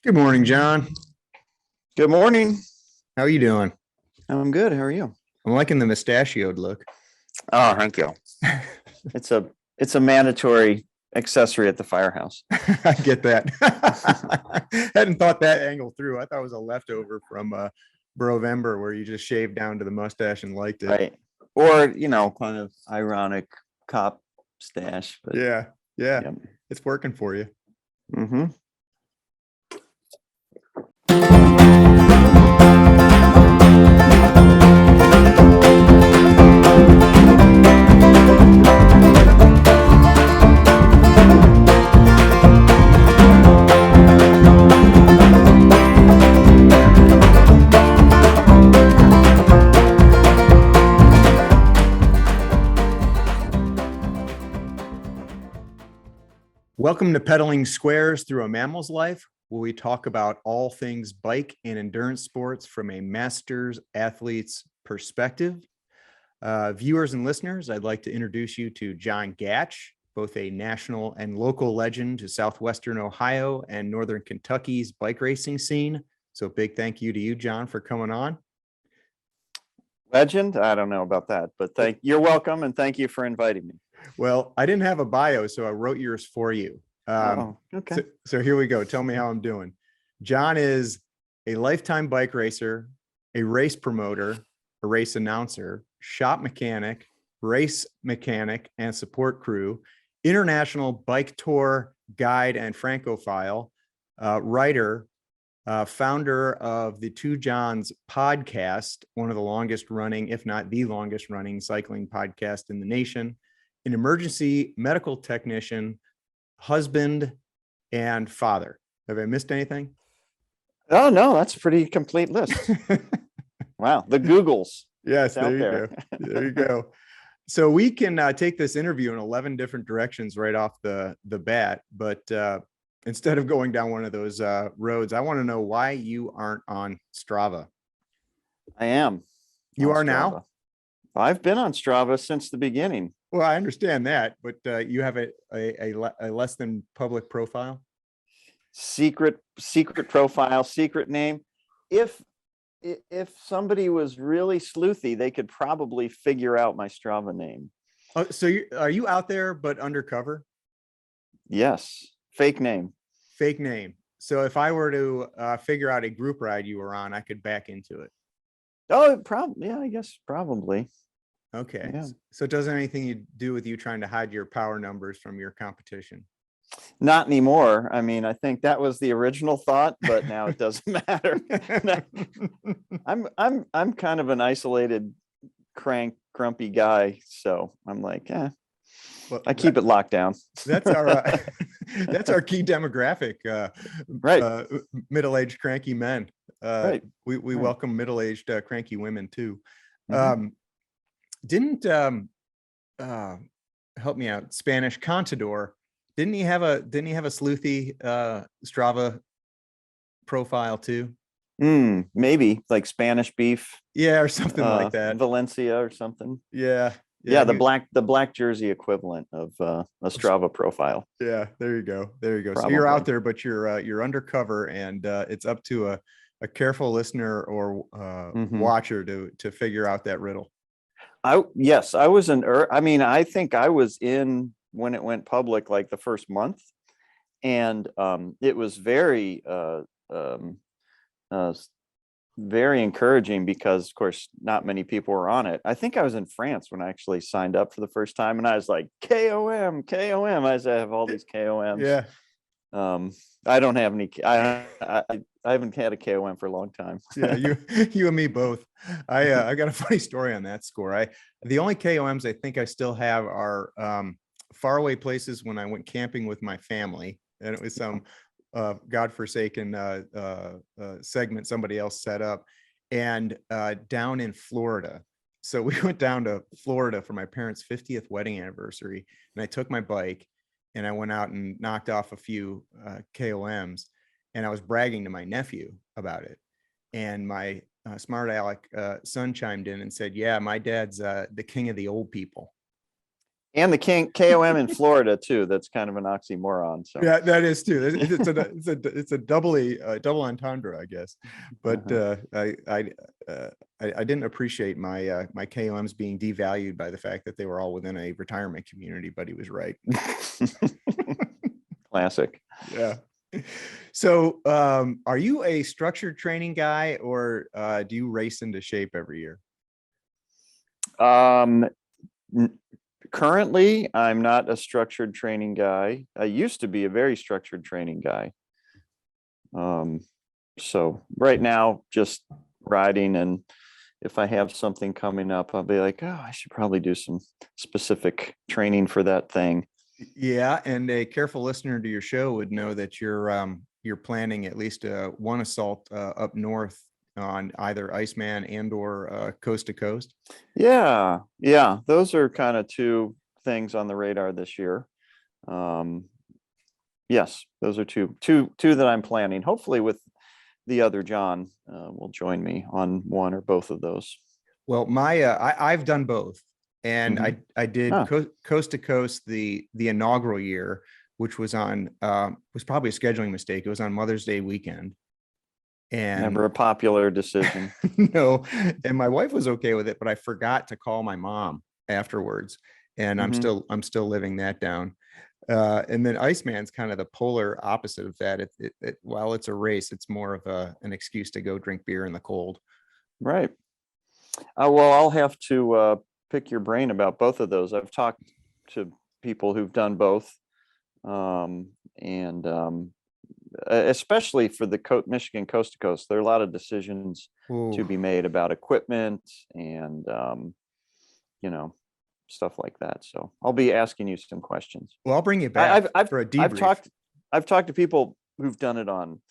Good morning, John. Good morning. How are you doing? I'm good. How are you? I'm liking the mustachioed look. Oh, thank you. It's a mandatory accessory at the firehouse. I get that. Hadn't thought that angle through. I thought it was a leftover from Brovember where you just shaved down to the mustache and liked it. Right. Or, kind of ironic cop stash. But Yeah. yep. It's working for you. Mm-hmm. Welcome to Pedaling Squares Through a Mammal's Life, where we talk about all things bike and endurance sports from a master's athlete's perspective. Viewers and listeners, I'd like to introduce you to John Gatch, both a national and local legend to Southwestern Ohio and Northern Kentucky's bike racing scene. So big thank you to you, John, for coming on. Legend? I don't know about that, but you're welcome, and thank you for inviting me. Well, I didn't have a bio, so I wrote yours for you. Okay. So here we go. Tell me how I'm doing. John is a lifetime bike racer, a race promoter, a race announcer, shop mechanic, race mechanic and support crew, international bike tour guide and francophile, writer, founder of the Two Johns podcast, one of the longest running, if not the longest running cycling podcast in the nation, an emergency medical technician, husband, and father. Have I missed anything? Oh, no, that's a pretty complete list. Wow. The Googles. Yes, there you go. There you go. So we can take this interview in 11 different directions right off the bat, but instead of going down one of those roads, I want to know why you aren't on Strava. I am. You are Strava. now? I've been on Strava since the beginning. Well, I understand that, but you have a less than public profile? Secret profile, secret name. If somebody was really sleuthy, they could probably figure out my Strava name. Oh, so are you out there but undercover? Yes. Fake name. Fake name. So if I were to figure out a group ride you were on, I could back into it. Oh, probably. Yeah, I guess probably. Okay. Yeah. So it doesn't have anything to do with you trying to hide your power numbers from your competition? Not anymore. I mean, I think that was the original thought, but now it doesn't matter. I'm kind of an isolated, grumpy guy, so I'm like, well, I keep it locked down. That's our key demographic. Right. Middle-aged cranky men. Right. We Right. welcome middle-aged cranky women too. Mm-hmm. Didn't help me out, Spanish Contador, didn't he have a sleuthy Strava profile too? Maybe like Spanish beef. Yeah, or something like that. Valencia or something. Yeah. The black jersey equivalent of a Strava profile. Yeah, there you go. Probably. So you're out there, but you're undercover, and it's up to a careful listener or watcher to figure out that riddle. I was I think I was in when it went public, like the first month, and it was very very encouraging because, of course, not many people were on it. I think I was in France when I actually signed up for the first time, and I was like, KOM. I have all these KOMs. Yeah. I don't have any. I haven't had a KOM for a long time. Yeah, you and me both. I got a funny story on that score. The only KOMs I think I still have are faraway places when I went camping with my family, and it was some godforsaken segment somebody else set up, and down in Florida. So we went down to Florida for my parents' 50th wedding anniversary, and I took my bike and I went out and knocked off a few KOMs, and I was bragging to my nephew about it. And my smart aleck son chimed in and said, yeah, my dad's the king of the old people. And the KOM in Florida too. That's kind of an oxymoron. So Yeah, that is too. It's a double entendre, I guess. But I didn't appreciate my KOMs being devalued by the fact that they were all within a retirement community. But he was right. Classic. Yeah. So, are you a structured training guy, or do you race into shape every year? Currently, I'm not a structured training guy. I used to be a very structured training guy. So right now, just riding, and if I have something coming up, I'll be like, oh, I should probably do some specific training for that thing. Yeah, and a careful listener to your show would know that you're planning at least one assault up north on either Iceman and or Coast to Coast. Yeah, those are kind of two things on the radar this year. Yes, those are two that I'm planning. Hopefully, with the other John will join me on one or both of those. Well, I've done both, and I did Coast to Coast the inaugural year, which was on was probably a scheduling mistake. It was on Mother's Day weekend. And never a popular decision. No, and my wife was okay with it, but I forgot to call my mom afterwards, and I'm still living that down. And then Iceman's kind of the polar opposite of that. While it's a race, it's more of an excuse to go drink beer in the cold. Right. Well, I'll have to pick your brain about both of those. I've talked to people who've done both, and especially for the Michigan Coast to Coast, there are a lot of decisions to be made about equipment and stuff like that. So I'll be asking you some questions. Well, I'll bring you back for a debrief. I've talked to people who've done it on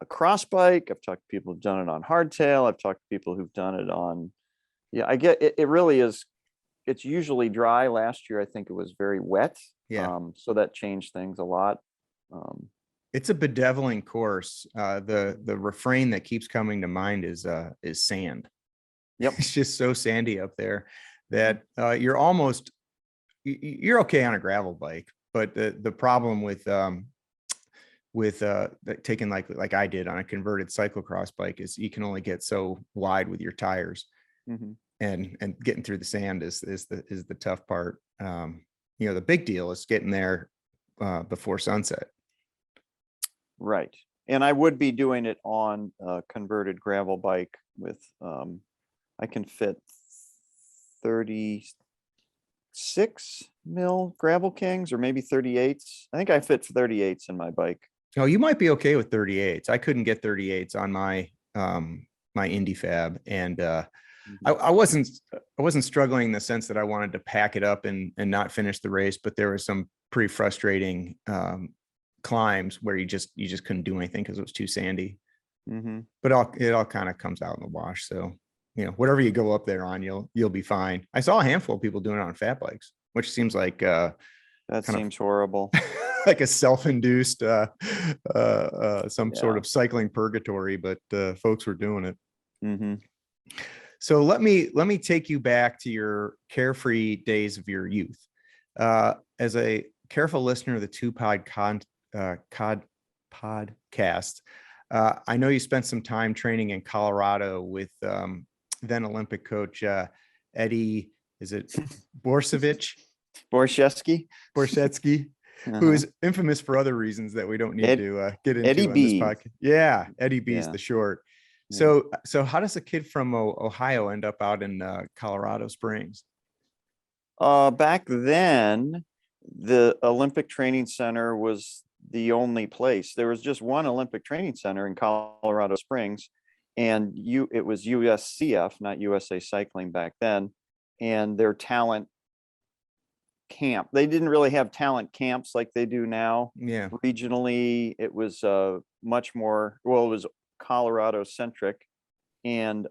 a cross bike. I've talked to people who've done it on hardtail. I've talked to people who've done it on, I get it. It really is. It's usually dry. Last year, I think it was very wet. Yeah. So that changed things a lot. It's a bedeviling course. The refrain that keeps coming to mind is sand. Yep. It's just so sandy up there that you're okay on a gravel bike, but the problem with taking like I did on a converted cyclocross bike is you can only get so wide with your tires, and getting through the sand is the tough part. The big deal is getting there before sunset. Right. And I would be doing it on a converted gravel bike with, I can fit 36 mil Gravel Kings, or maybe 38s. I think I fit 38s in my bike. Oh, you might be okay with 38s. I couldn't get 38s on my my Indy Fab, and I wasn't struggling in the sense that I wanted to pack it up and not finish the race, but there was some pretty frustrating climbs where you just couldn't do anything because it was too sandy. But it all kind of comes out in the wash. So whatever you go up there on, you'll be fine. I saw a handful of people doing it on fat bikes, which seems like that seems horrible. Like a self-induced some sort of cycling purgatory, but folks were doing it. So let me take you back to your carefree days of your youth. As a careful listener of the Two podcast, I know you spent some time training in Colorado with then Olympic coach Eddie, is it Borshevsky, who is infamous for other reasons that we don't need to get into Eddie on B. this podcast. Yeah, Eddie B is the short. So how does a kid from Ohio end up out in Colorado Springs? Back then, the Olympic Training Center was the only place. There was just one Olympic Training Center in Colorado Springs, and it was USCF, not USA Cycling back then, and their talent camp. They didn't really have talent camps like they do now. Yeah. Regionally, it was much more, it was Colorado centric, and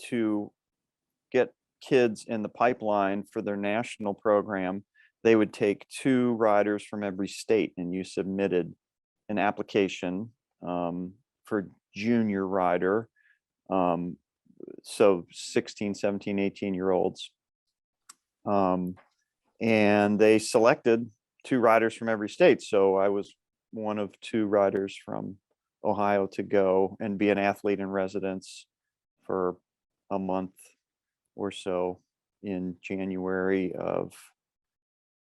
to get kids in the pipeline for their national program, they would take 2 riders from every state, and you submitted an application for junior rider, so 16, 17, 18-year-olds, and they selected 2 riders from every state. So I was one of 2 riders from Ohio to go and be an athlete in residence for a month or so in January of,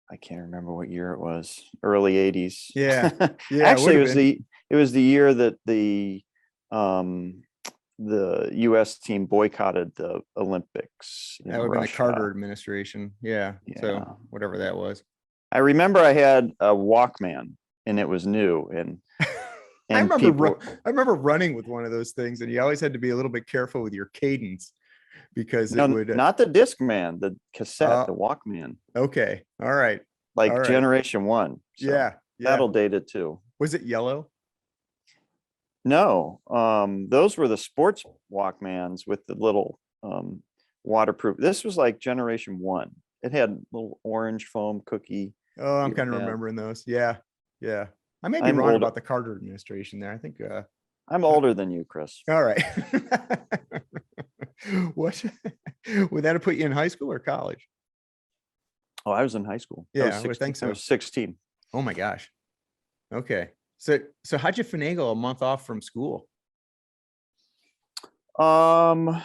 I can't remember what year it was, early 80s. Yeah. Yeah. Actually, it been. it was the year that the US team boycotted the Olympics in That would have been the Russia. Carter administration. Yeah. Yeah. So whatever that was. I remember I had a Walkman and it was new, and I people, remember running with one of those things, and you always had to be a little bit careful with your cadence because it no, would. not the Discman, the cassette, the Walkman, Okay. All right. like All right. generation 1. So Yeah. Yeah. that'll date it too. Was it yellow? No, those were the sports Walkmans with the little waterproof. This was like generation 1. It had little orange foam cookie. Oh, I'm kind of Yeah. remembering those. Yeah. Yeah. I may be I'm wrong older. about the Carter administration there. I think. I'm older than you, Chris. All right. What would that have put you in high school or college? Oh, I was in high school. Yeah, I would think I so. was 16. Oh my gosh. Okay. So how'd you finagle a month off from school? I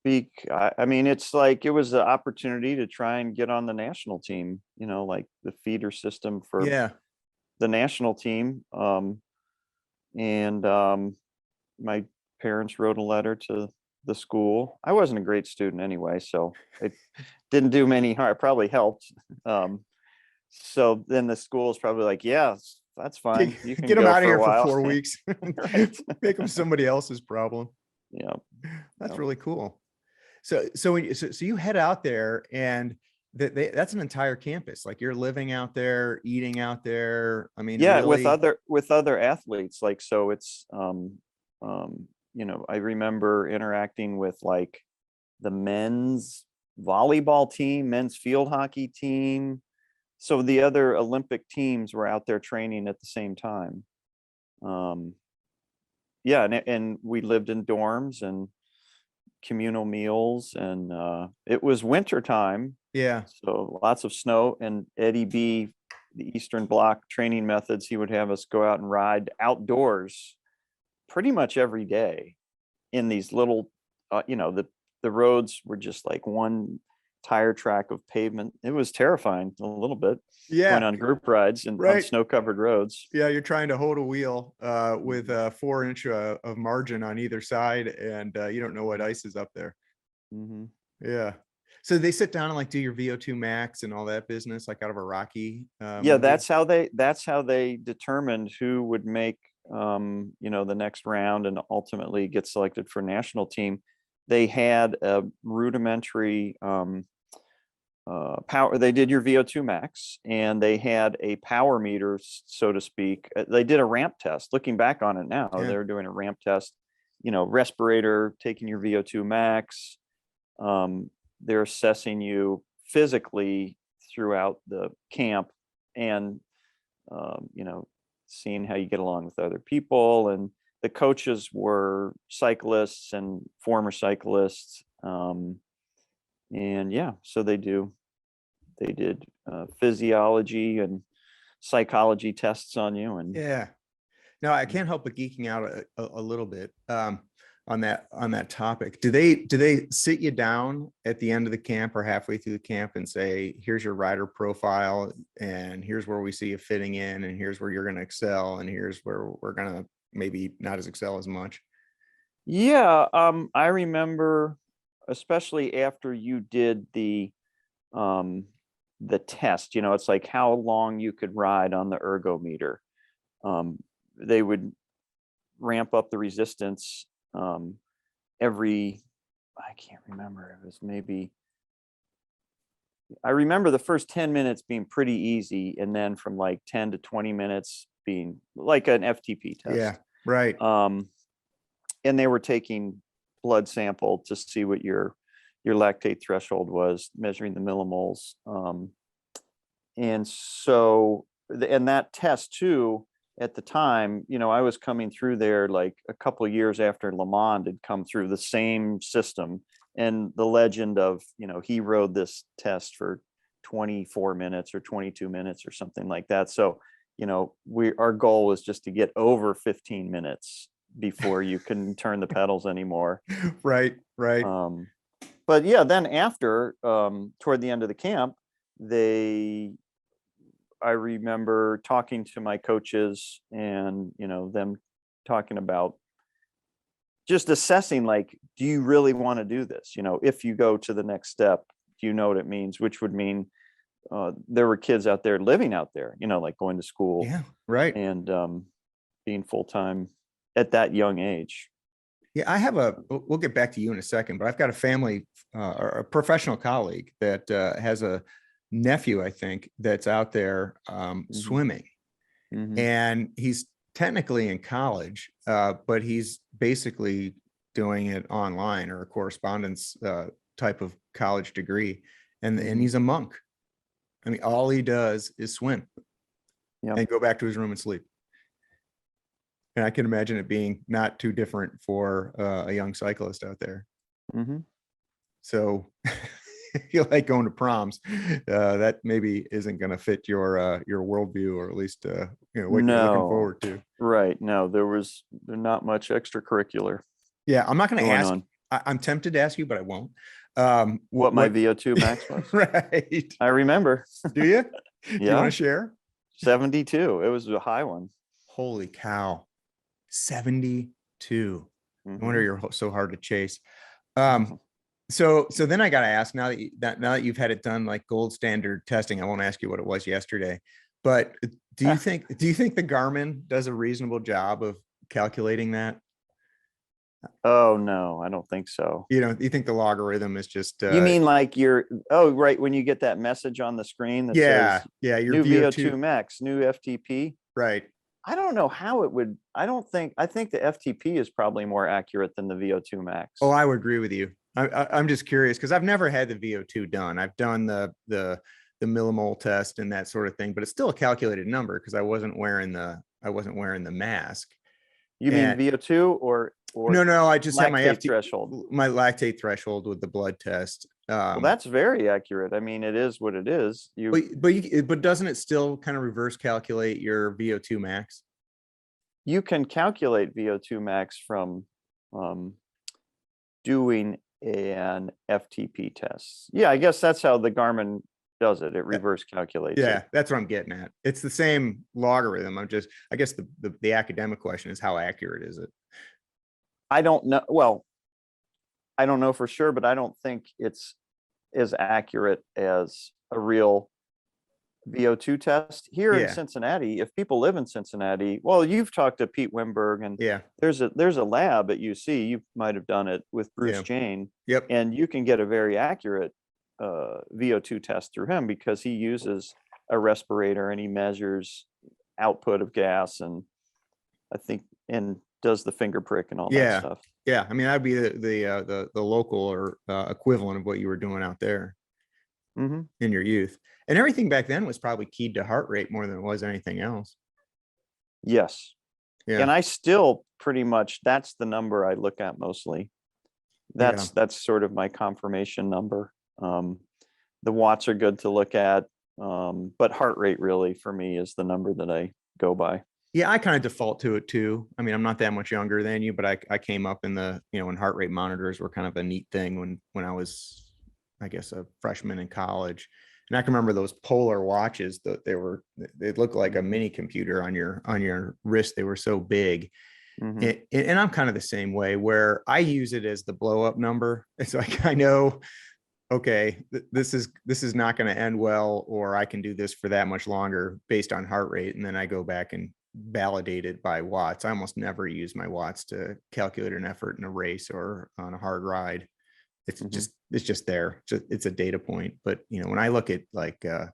mean, it's like it was an opportunity to try and get on the national team, like the feeder system for Yeah. the national team. And my parents wrote a letter to the school. I wasn't a great student anyway, so it didn't do many harm. It probably helped. So then the school is probably like, yeah, that's fine. You can Get them go out of for a here for while. 4 weeks. Right. Make them somebody else's problem. Yeah. That's Yep. really cool. So you head out there, and that's an entire campus. Like, you're living out there, eating out there. I mean, Yeah, really, with other athletes. Like, so it's I remember interacting with like the men's volleyball team, men's field hockey team. So the other Olympic teams were out there training at the same time. Yeah, and we lived in dorms and communal meals, and it was winter time, yeah. so lots of snow. And Eddie B, the Eastern Bloc training methods, he would have us go out and ride outdoors pretty much every day in these little, the roads were just like one tire track of pavement. It was terrifying a little bit. Yeah. Going on group rides and on Right. snow-covered roads. Yeah, you're trying to hold a wheel with a 4-inch of margin on either side, and you don't know what ice is up there. Mm-hmm. Yeah. So they sit down and like do your Vo2 Max and all that business, like out of a Rocky. Yeah, movie? that's how they determined who would make the next round and ultimately get selected for national team. They had a rudimentary power. They did your Vo2 Max, and they had a power meter, so to speak. They did a ramp test. Looking back on it now, Yeah. They were doing a ramp test. Respirator, taking your Vo2 Max. They're assessing you physically throughout the camp, and seeing how you get along with other people. And the coaches were cyclists and former cyclists. And yeah, so they did physiology and psychology tests on you. And Yeah. No, I can't help but geeking out a little bit on that topic. Do they sit you down at the end of the camp or halfway through the camp and say, here's your rider profile, and here's where we see you fitting in, and here's where you're going to excel, and here's where we're going to maybe not as excel as much? yeah, I remember, especially after you did the test, it's like how long you could ride on the ergometer. They would ramp up the resistance I can't remember, it was maybe, I remember the first 10 minutes being pretty easy, and then from like 10 to 20 minutes being like an FTP test. Yeah, right. And they were taking blood sample to see what your lactate threshold was, measuring the millimoles. And so, and that test too, at the time, I was coming through there like a couple of years after Lamond had come through the same system, and the legend of, he rode this test for 24 minutes or 22 minutes or something like that. So, our goal was just to get over 15 minutes before you can turn the pedals anymore. Right. But yeah, then after, toward the end of the camp, I remember talking to my coaches and, them talking about just assessing, like, do you really want to do this? If you go to the next step, do you know what it means? Which would mean there were kids out there living out there, like going to school. Yeah. Right. And being full-time at that young age. Yeah, we'll get back to you in a second, but I've got a family or a professional colleague that has a nephew, I think, that's out there swimming. And he's technically in college, but he's basically doing it online or a correspondence type of college degree. And he's a monk. I mean, all he does is swim and go back to his room and sleep. And I can imagine it being not too different for a young cyclist out there. So if you like going to proms, that maybe isn't going to fit your worldview, or at least what you're looking forward to. Right. No, there's not much extracurricular. Yeah, I'm not going to ask. I'm tempted to ask you, but I won't. What my Vo2 Max was. Right. I remember. Do you? Yeah. Do you want to share? 72. It was a high one. Holy cow. 72. No wonder you're so hard to chase. So then I got to ask, now that you've had it done like gold standard testing, I won't ask you what it was yesterday, but do you think the Garmin does a reasonable job of calculating that? Oh no, I don't think so. You think the logarithm is just you mean like right, when you get that message on the screen that says your new Vo2 Max, new FTP, right? I don't know how it would. I think the FTP is probably more accurate than the Vo2 Max. Oh, I would agree with you. I'm just curious because I've never had the Vo2 done. I've done the millimole test and that sort of thing, but it's still a calculated number because I wasn't wearing the mask. You mean Vo2 or no, I just had my threshold. My lactate threshold with the blood test. Well, that's very accurate. I mean, it is what it is. But doesn't it still kind of reverse calculate your Vo2 max? You can calculate Vo2 max from doing an FTP test. Yeah, I guess that's how the Garmin does it. It reverse calculates. Yeah, it. That's what I'm getting at. It's the same logarithm. I guess the academic question is, how accurate is it? I don't know. Well, I don't know for sure, but I don't think it's as accurate as a real Vo2 test here in Cincinnati. If people live in Cincinnati, well, you've talked to Pete Wimberg, and there's a lab at UC. You might have done it with Bruce Jane. Yep. And you can get a very accurate Vo2 test through him because he uses a respirator and he measures output of gas, and I think does the finger prick and all that stuff. Yeah, I mean, that'd be the local or equivalent of what you were doing out there in your youth. And everything back then was probably keyed to heart rate more than it was anything else. Yes. Yeah. And I still pretty much, that's the number I look at mostly. That's sort of my confirmation number. The watts are good to look at, but heart rate really for me is the number that I go by. Yeah, I kind of default to it too. I mean, I'm not that much younger than you, but I came up in when heart rate monitors were kind of a neat thing when I was, I guess, a freshman in college. And I can remember those Polar watches that they looked like a mini computer on your wrist. They were so big. And I'm kind of the same way, where I use it as the blow up number. It's like, I know, okay, this is not going to end well, or I can do this for that much longer based on heart rate. And then I go back and validate it by watts. I almost never use my watts to calculate an effort in a race or on a hard ride. It's just there. It's a data point. But when I look at like I'm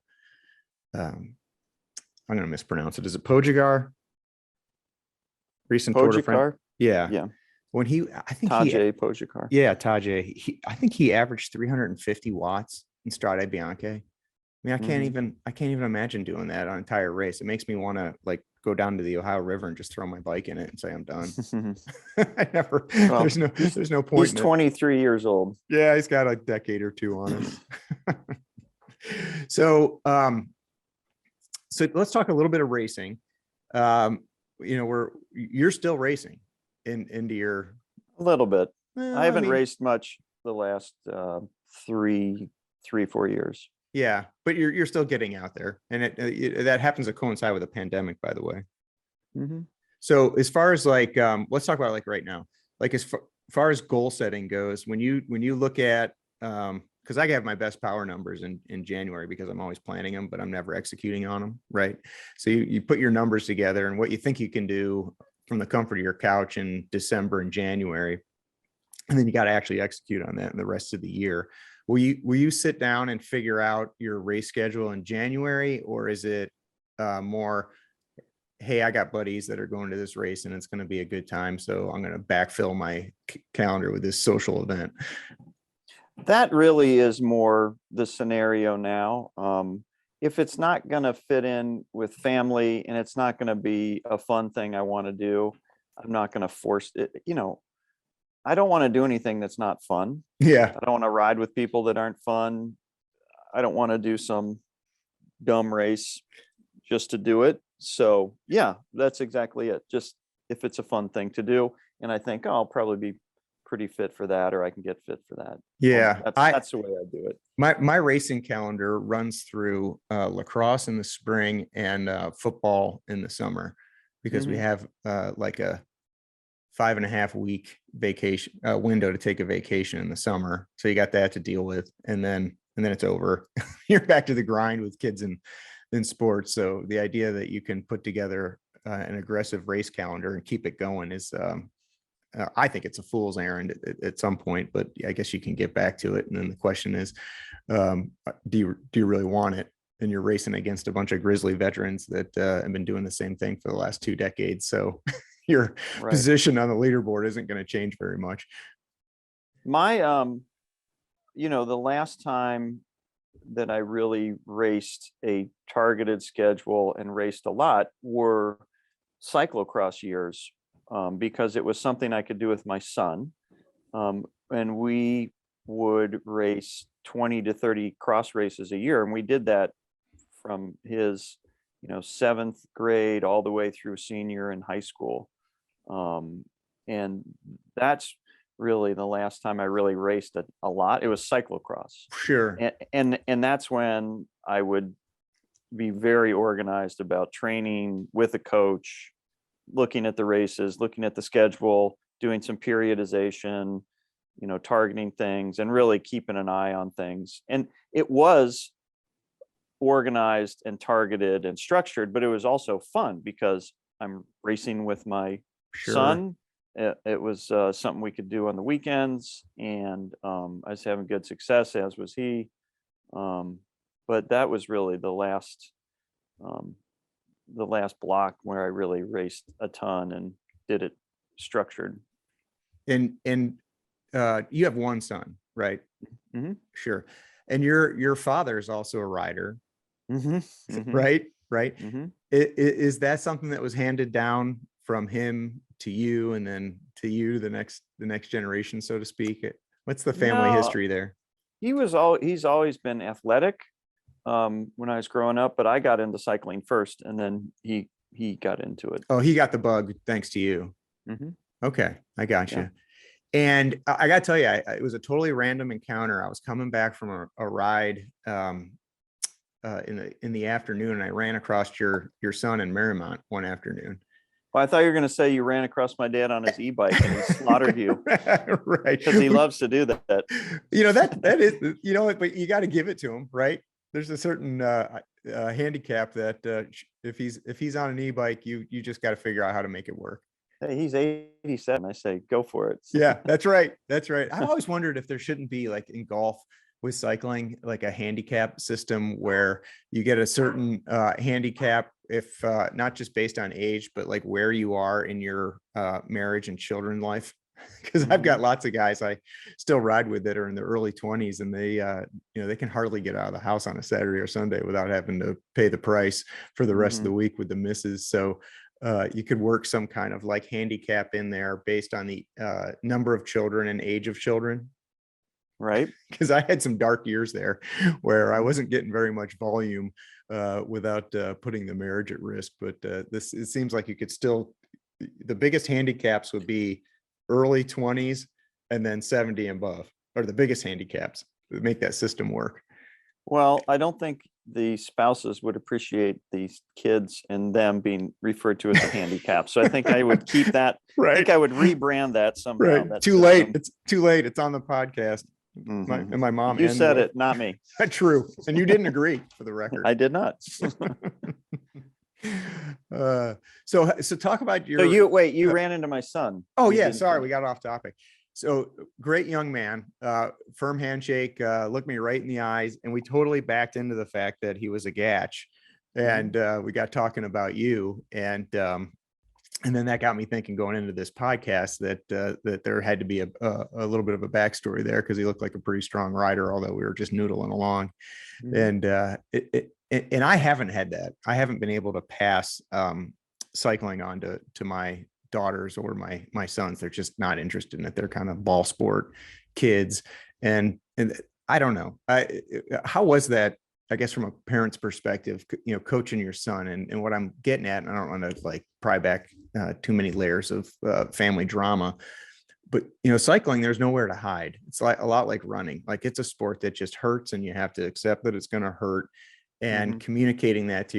going to mispronounce it. Is it Pogacar? Recent Tour de France. Yeah. When I think Tadej Pogacar. Yeah, Tadej. I think he averaged 350 watts in Strade Bianche. I mean, I can't even imagine doing that on an entire race. It makes me want to like go down to the Ohio River and just throw my bike in it and say I'm done. I never. Well, there's no point. He's 23 years old. Yeah, he's got a decade or two on it. So, so let's talk a little bit of racing. You know, you're still racing into your, A little bit. well, I haven't mean, raced much the last 4 years. yeah, but you're still getting out there, and that happens to coincide with a pandemic, by the way. Mm-hmm. So as far as like, let's talk about like right now, like as far as goal setting goes, when you look at, because I have my best power numbers in January because I'm always planning them, but I'm never executing on them, right? So you put your numbers together and what you think you can do from the comfort of your couch in December and January, and then you got to actually execute on that in the rest of the year. Will you sit down and figure out your race schedule in January, or is it more, hey, I got buddies that are going to this race and it's going to be a good time, so I'm going to backfill my calendar with this social event? That really is more the scenario now. If it's not going to fit in with family and it's not going to be a fun thing I want to do, I'm not going to force it. You know, I don't want to do anything that's not fun. Yeah. I don't want to ride with people that aren't fun. I don't want to do some dumb race just to do it. So yeah, that's exactly it. Just if it's a fun thing to do, and I think, oh, I'll probably be pretty fit for that, or I can get fit for that. Yeah. That's the way I do it. My racing calendar runs through lacrosse in the spring and football in the summer, because we have like a 5.5 week vacation window to take a vacation in the summer. So you got that to deal with, and then it's over. You're back to the grind with kids in sports. So the idea that you can put together an aggressive race calendar and keep it going is, I think it's a fool's errand at some point, but I guess you can get back to it. And then the question is, do you really want it? And you're racing against a bunch of Grizzly veterans that have been doing the same thing for the last 2 decades. So your position on the leaderboard isn't going to change very much. My, the last time that I really raced a targeted schedule and raced a lot were cyclocross years, because it was something I could do with my son. And we would race 20 to 30 cross races a year. And we did that from his, 7th grade all the way through senior in high school. And that's really the last time I really raced a lot. It was cyclocross. Sure. And that's when I would be very organized about training with a coach, looking at the races, looking at the schedule, doing some periodization, targeting things and really keeping an eye on things. And it was organized and targeted and structured, but it was also fun because I'm racing with my son. It was something we could do on the weekends, and I was having good success, as was he. But that was really the last block where I really raced a ton and did it structured. And you have one son, right? Mm-hmm. Sure. And your father is also a rider, right? Mm-hmm. Is that something that was handed down from him to you, and then to you, the next generation, so to speak? What's the family history there? He's always been athletic when I was growing up, but I got into cycling first, and then he got into it. Oh, he got the bug thanks to you. Mm-hmm. Okay, I got you. Yeah. And I got to tell you, it was a totally random encounter. I was coming back from a ride in the afternoon, and I ran across your son in Marymount one afternoon. Well, I thought you were going to say you ran across my dad on his e-bike and he slaughtered you. Right. Because he loves to do that. That is, but you got to give it to him, right? There's a certain handicap that if he's on an e-bike, you just got to figure out how to make it work. Hey, he's 87. I say, go for it. Yeah, that's right. That's right. I always wondered if there shouldn't be, like in golf with cycling, like a handicap system where you get a certain handicap, if not just based on age, but like where you are in your marriage and children life. Because I've got lots of guys I still ride with that are in their early 20s, and they can hardly get out of the house on a Saturday or Sunday without having to pay the price for the rest of the week with the misses. So you could work some kind of like handicap in there based on the number of children and age of children. Right. Because I had some dark years there where I wasn't getting very much volume without putting the marriage at risk. But it seems like you could still, the biggest handicaps would be early 20s and then 70 and above, or the biggest handicaps that make that system work. Well, I don't think the spouses would appreciate these kids and them being referred to as a handicap. So I think I would keep that. I think I would rebrand that somehow. Right. That Too late. It's too late. It's on the podcast. And my mom. You said it, not me. True. And you didn't agree, for the record. I did not. So talk about your. So you ran into my son. Oh yeah, sorry, we got off topic. So great young man, firm handshake, looked me right in the eyes, and we totally backed into the fact that he was a Gatch, and we got talking about you, and then that got me thinking going into this podcast that there had to be a little bit of a backstory there, because he looked like a pretty strong rider, although we were just noodling along, and I haven't had that. I haven't been able to pass cycling on to my daughters or my sons. They're just not interested in it. They're kind of ball sport kids, and I don't know. How was that? I guess from a parent's perspective, coaching your son, and what I'm getting at, and I don't want to like pry back too many layers of family drama, but cycling, there's nowhere to hide. It's like a lot like running. Like, it's a sport that just hurts, and you have to accept that it's going to hurt, and communicating that to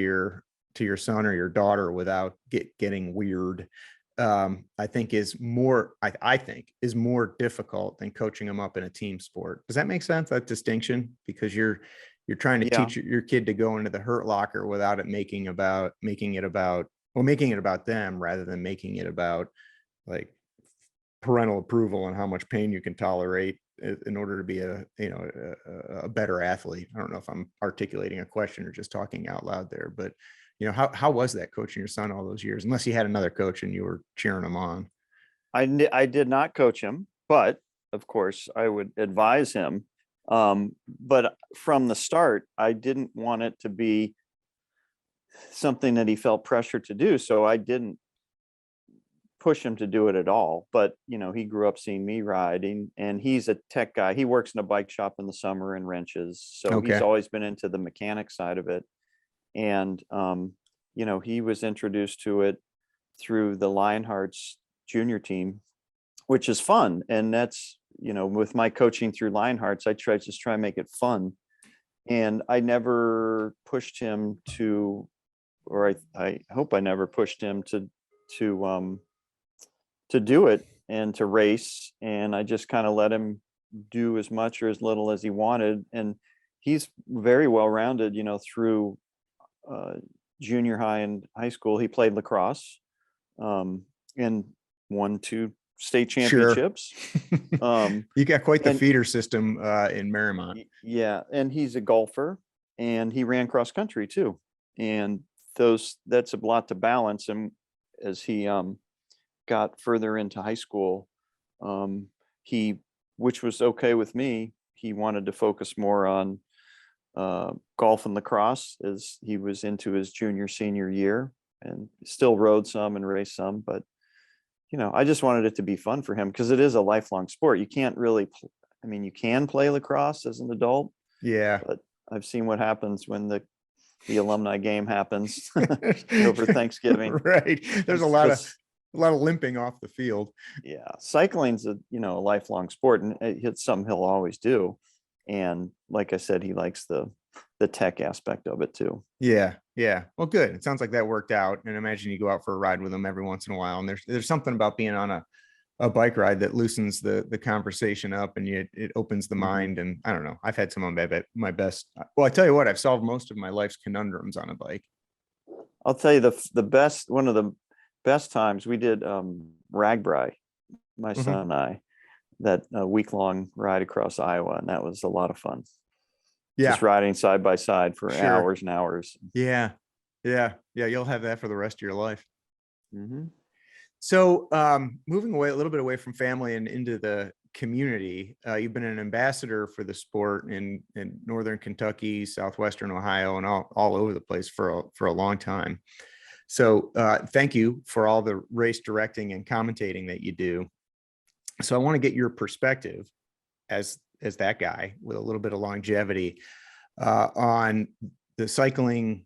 your son or your daughter without getting weird, I think is more difficult than coaching them up in a team sport. Does that make sense, that distinction? Because you're trying to teach your kid to go into the hurt locker without it making it about them, rather than making it about like parental approval and how much pain you can tolerate in order to be a better athlete. I don't know if I'm articulating a question or just talking out loud there, but how was that coaching your son all those years, unless you had another coach and you were cheering him on? I did not coach him, but of course I would advise him. But from the start, I didn't want it to be something that he felt pressure to do. So I didn't push him to do it at all. But, he grew up seeing me riding, and he's a tech guy. He works in a bike shop in the summer and wrenches. So he's always been into the mechanic side of it. And, he was introduced to it through the Lionhearts junior team, which is fun. And that's, with my coaching through Lionhearts, I try and make it fun. And I never pushed him to, or I hope I never pushed him to do it and to race. And I just kind of let him do as much or as little as he wanted. And he's very well-rounded, through junior high and high school. He played lacrosse and won 2 state championships. Sure. You got quite the feeder system in Marymount. Yeah, and he's a golfer, and he ran cross country too. And that's a lot to balance. And as he got further into high school, which was okay with me, he wanted to focus more on golf and lacrosse as he was into his senior year, and still rode some and raced some. But, I just wanted it to be fun for him, because it is a lifelong sport. You can't really, you can play lacrosse as an adult. Yeah. But I've seen what happens when the alumni game happens over Thanksgiving. Right. There's a lot of limping off the field. Yeah. Cycling's a lifelong sport, and it's something he'll always do. And like I said, he likes the tech aspect of it too. Yeah. Well, good. It sounds like that worked out. And imagine you go out for a ride with him every once in a while. And there's something about being on a bike ride that loosens the conversation up, and it opens the mind. And I don't know, I've had some of my best. Well, I tell you what, I've solved most of my life's conundrums on a bike. I'll tell you one of the best times we did Ragbri, my son and I, that week-long ride across Iowa, and that was a lot of fun. Yeah, just riding side by side for hours and hours. Yeah. You'll have that for the rest of your life. So moving away a little bit away from family and into the community, you've been an ambassador for the sport in Northern Kentucky, Southwestern Ohio, and all over the place for a long time. So thank you for all the race directing and commentating that you do. So I want to get your perspective as as that guy with a little bit of longevity on the cycling.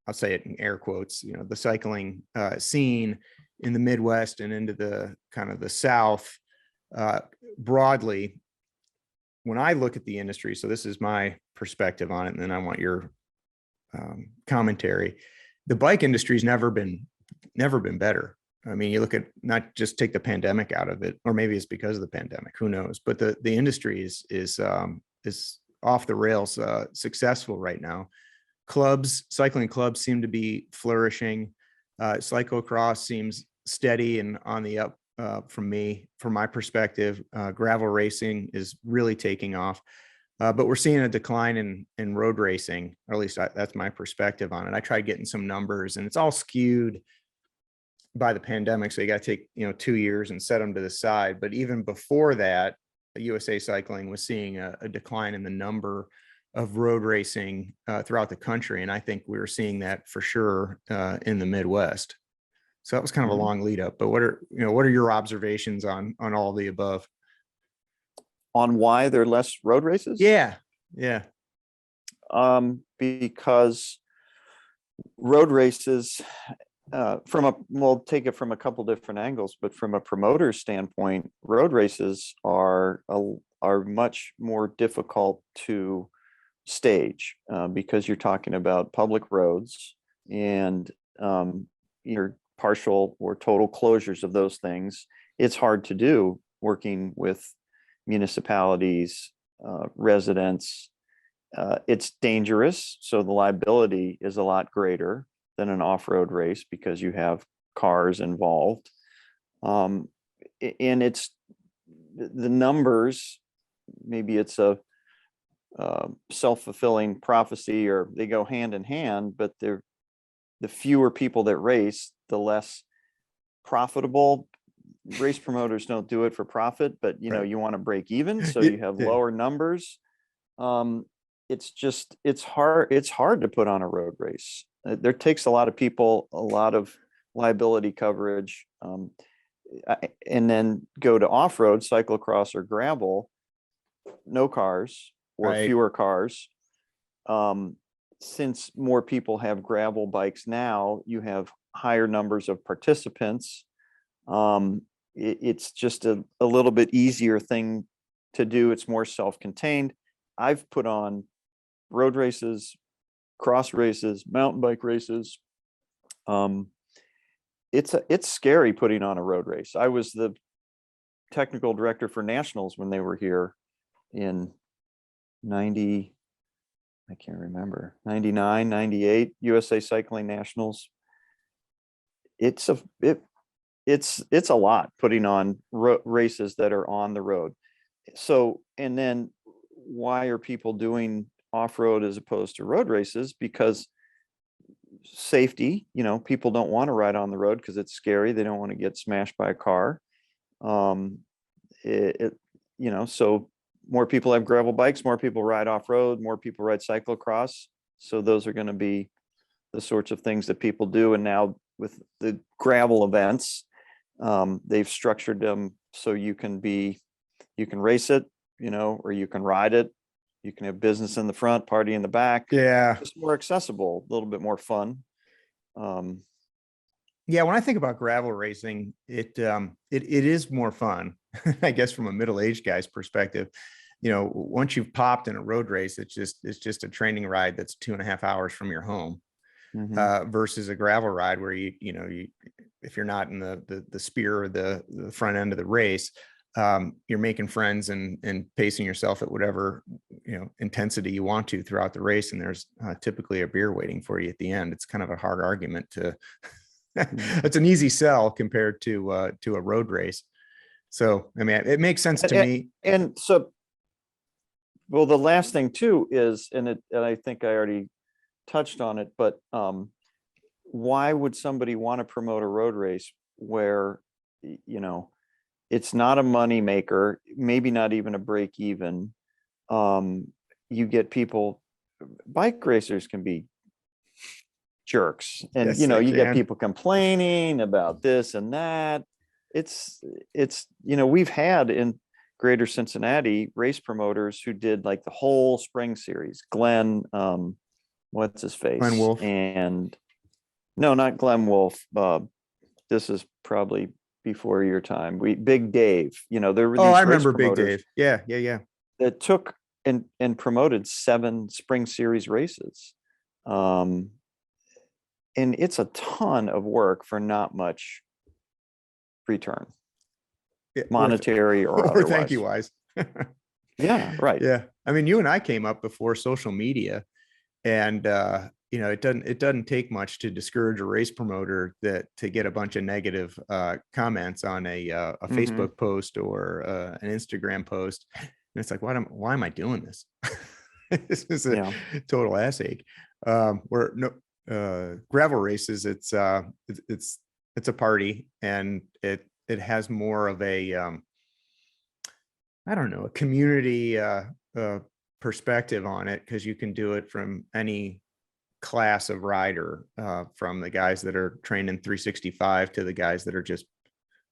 I'll say it in air quotes, you know, the cycling scene in the Midwest and into the kind of the South broadly. When I look at the industry, so this is my perspective on it, and then I want your commentary. The bike industry's never been better. I mean, you look at, not just take the pandemic out of it, or maybe it's because of the pandemic, who knows? But the industry is off the rails, successful right now. Cycling clubs seem to be flourishing. Cyclocross seems steady and on the up from my perspective. Gravel racing is really taking off. But we're seeing a decline in road racing, or at least that's my perspective on it. I tried getting some numbers, and it's all skewed by the pandemic. So you got to take, 2 years and set them to the side. But even before that, USA Cycling was seeing a decline in the number of road racing throughout the country. And I think we were seeing that for sure in the Midwest. So that was kind of a long lead up. But what are your observations on all of the above? On why there are less road races? Yeah. Because road races, we'll take it from a couple different angles, but from a promoter standpoint, road races are much more difficult to stage because you're talking about public roads and either partial or total closures of those things. It's hard to do working with municipalities, residents. It's dangerous, so the liability is a lot greater than an off-road race because you have cars involved. And it's the numbers, maybe it's a self-fulfilling prophecy, or they go hand in hand, but the fewer people that race, the less profitable. Race promoters don't do it for profit, but Right. you want to break even, so you have lower numbers. It's hard to put on a road race. There takes a lot of people, a lot of liability coverage, and then go to off-road, cyclocross or gravel, no cars or Right. fewer cars. Since more people have gravel bikes now, you have higher numbers of participants. It's just a little bit easier thing to do. It's more self-contained. I've put on road races, cross races, mountain bike races. It's scary putting on a road race. I was the technical director for nationals when they were here in 90, I can't remember, 99, 98, USA Cycling Nationals. It's a lot putting on races that are on the road. So, and then why are people doing off-road as opposed to road races? Because safety, people don't want to ride on the road because it's scary. They don't want to get smashed by a car. So more people have gravel bikes, more people ride off-road, more people ride cyclocross. So those are going to be the sorts of things that people do. And now with the gravel events, they've structured them so you can race it, or you can ride it. You can have business in the front, party in the back. Yeah. It's more accessible, a little bit more fun. Yeah, when I think about gravel racing, it is more fun, I guess, from a middle-aged guy's perspective. Once you've popped in a road race, it's just a training ride that's 2.5 hours from your home, versus a gravel ride where you if you're not in the spear or the front end of the race, you're making friends and pacing yourself at whatever intensity you want to throughout the race, and there's typically a beer waiting for you at the end. It's kind of a hard argument to. It's an easy sell compared to a road race. So I mean, it makes sense to me. And so, well, the last thing too is, and I think I already touched on it, but why would somebody want to promote a road race where it's not a money maker, maybe not even a break even? You get people, bike racers can be jerks, and Yes, you get people complaining about this and that. It's we've had in greater Cincinnati race promoters who did like the whole spring series. Glenn, what's his face? Glenn Wolf. And no, not Glenn Wolf. This is probably before your time. Big Dave, there were these I race remember Big promoters Dave. Yeah. that took and promoted 7 spring series races. And it's a ton of work for not much return, monetary or otherwise. thank you wise. Yeah, right. Yeah. I mean, you and I came up before social media, and it doesn't take much to discourage a race promoter to get a bunch of negative comments on a Facebook post or an Instagram post. And it's like, why am I doing this? This is a total ass ache. Where gravel races, it's a party, and it has more of a I don't know, a community perspective on it, because you can do it from any class of rider, from the guys that are training 365 to the guys that are just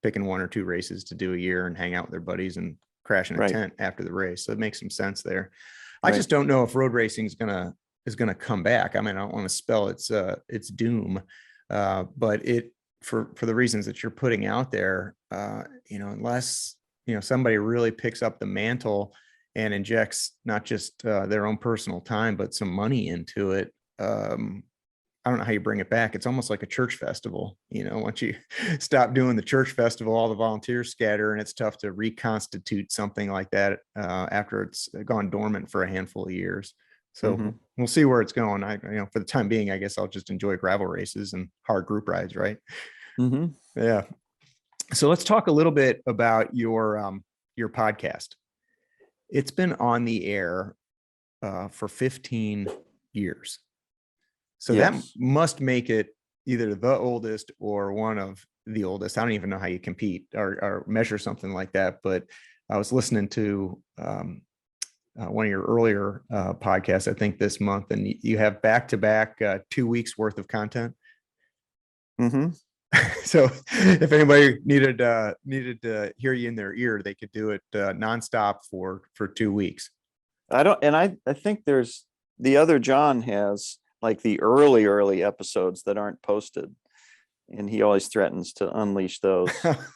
picking 1 or 2 races to do a year and hang out with their buddies and crash in a tent after the race. So it makes some sense there. I just don't know if road racing is gonna come back. I mean, I don't want to spell its doom, but for the reasons that you're putting out there, unless somebody really picks up the mantle and injects not just their own personal time, but some money into it. I don't know how you bring it back. It's almost like a church festival. Once you stop doing the church festival, all the volunteers scatter, and it's tough to reconstitute something like that after it's gone dormant for a handful of years. So we'll see where it's going. For the time being, I guess I'll just enjoy gravel races and hard group rides, right? Yeah. So let's talk a little bit about your podcast. It's been on the air for 15 years. So that must make it either the oldest or one of the oldest. I don't even know how you compete or measure something like that. But I was listening to one of your earlier podcasts, I think this month, and you have back-to-back 2 weeks worth of content. So if anybody needed to hear you in their ear, they could do it nonstop for 2 weeks. I think there's the other John has like the early episodes that aren't posted, and he always threatens to unleash those.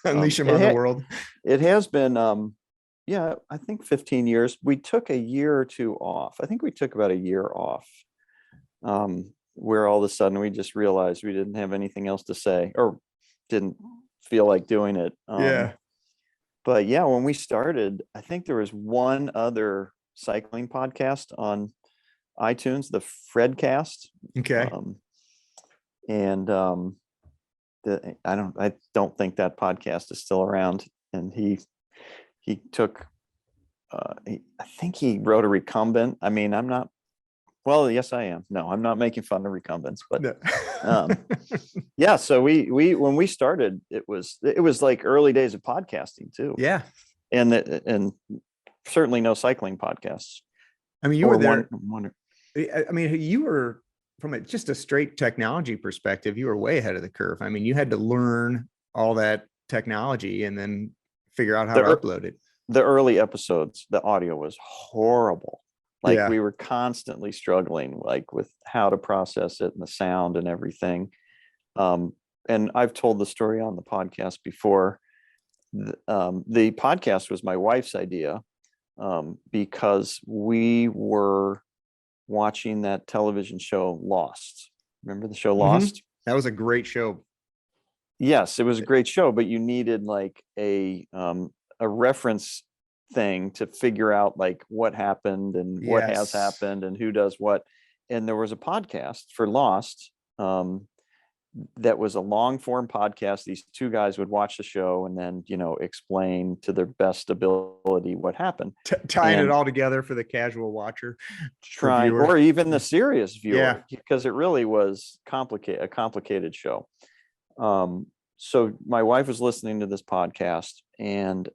Unleash them on the world. It has been I think 15 years. We took a year or 2 off. I think we took about a year off, where all of a sudden we just realized we didn't have anything else to say or didn't feel like doing it. But yeah, when we started, I think there was one other cycling podcast on iTunes, the Fredcast. Okay. I don't think that podcast is still around. And he took, I think he wrote a recumbent. I mean, I'm not, well, yes, I am. No, I'm not making fun of recumbents, but yeah. So we when we started, it was like early days of podcasting too. Yeah. And certainly no cycling podcasts. I mean, you were there. I mean, you were, from just a straight technology perspective, you were way ahead of the curve. I mean, you had to learn all that technology and then figure out how to upload it. The early episodes, the audio was horrible. Like we were constantly struggling like with how to process it and the sound and everything. And I've told the story on the podcast before. The podcast was my wife's idea, because we were watching that television show Lost. Remember the show Lost? That was a great show. Yes, it was a great show, but you needed like a reference thing to figure out like what happened and what has happened and who does what. And there was a podcast for Lost that was a long form podcast. These 2 guys would watch the show and then, explain to their best ability what happened. Tying it all together for the casual watcher. Or even the serious viewer, because it really was a complicated show. So my wife was listening to this podcast, and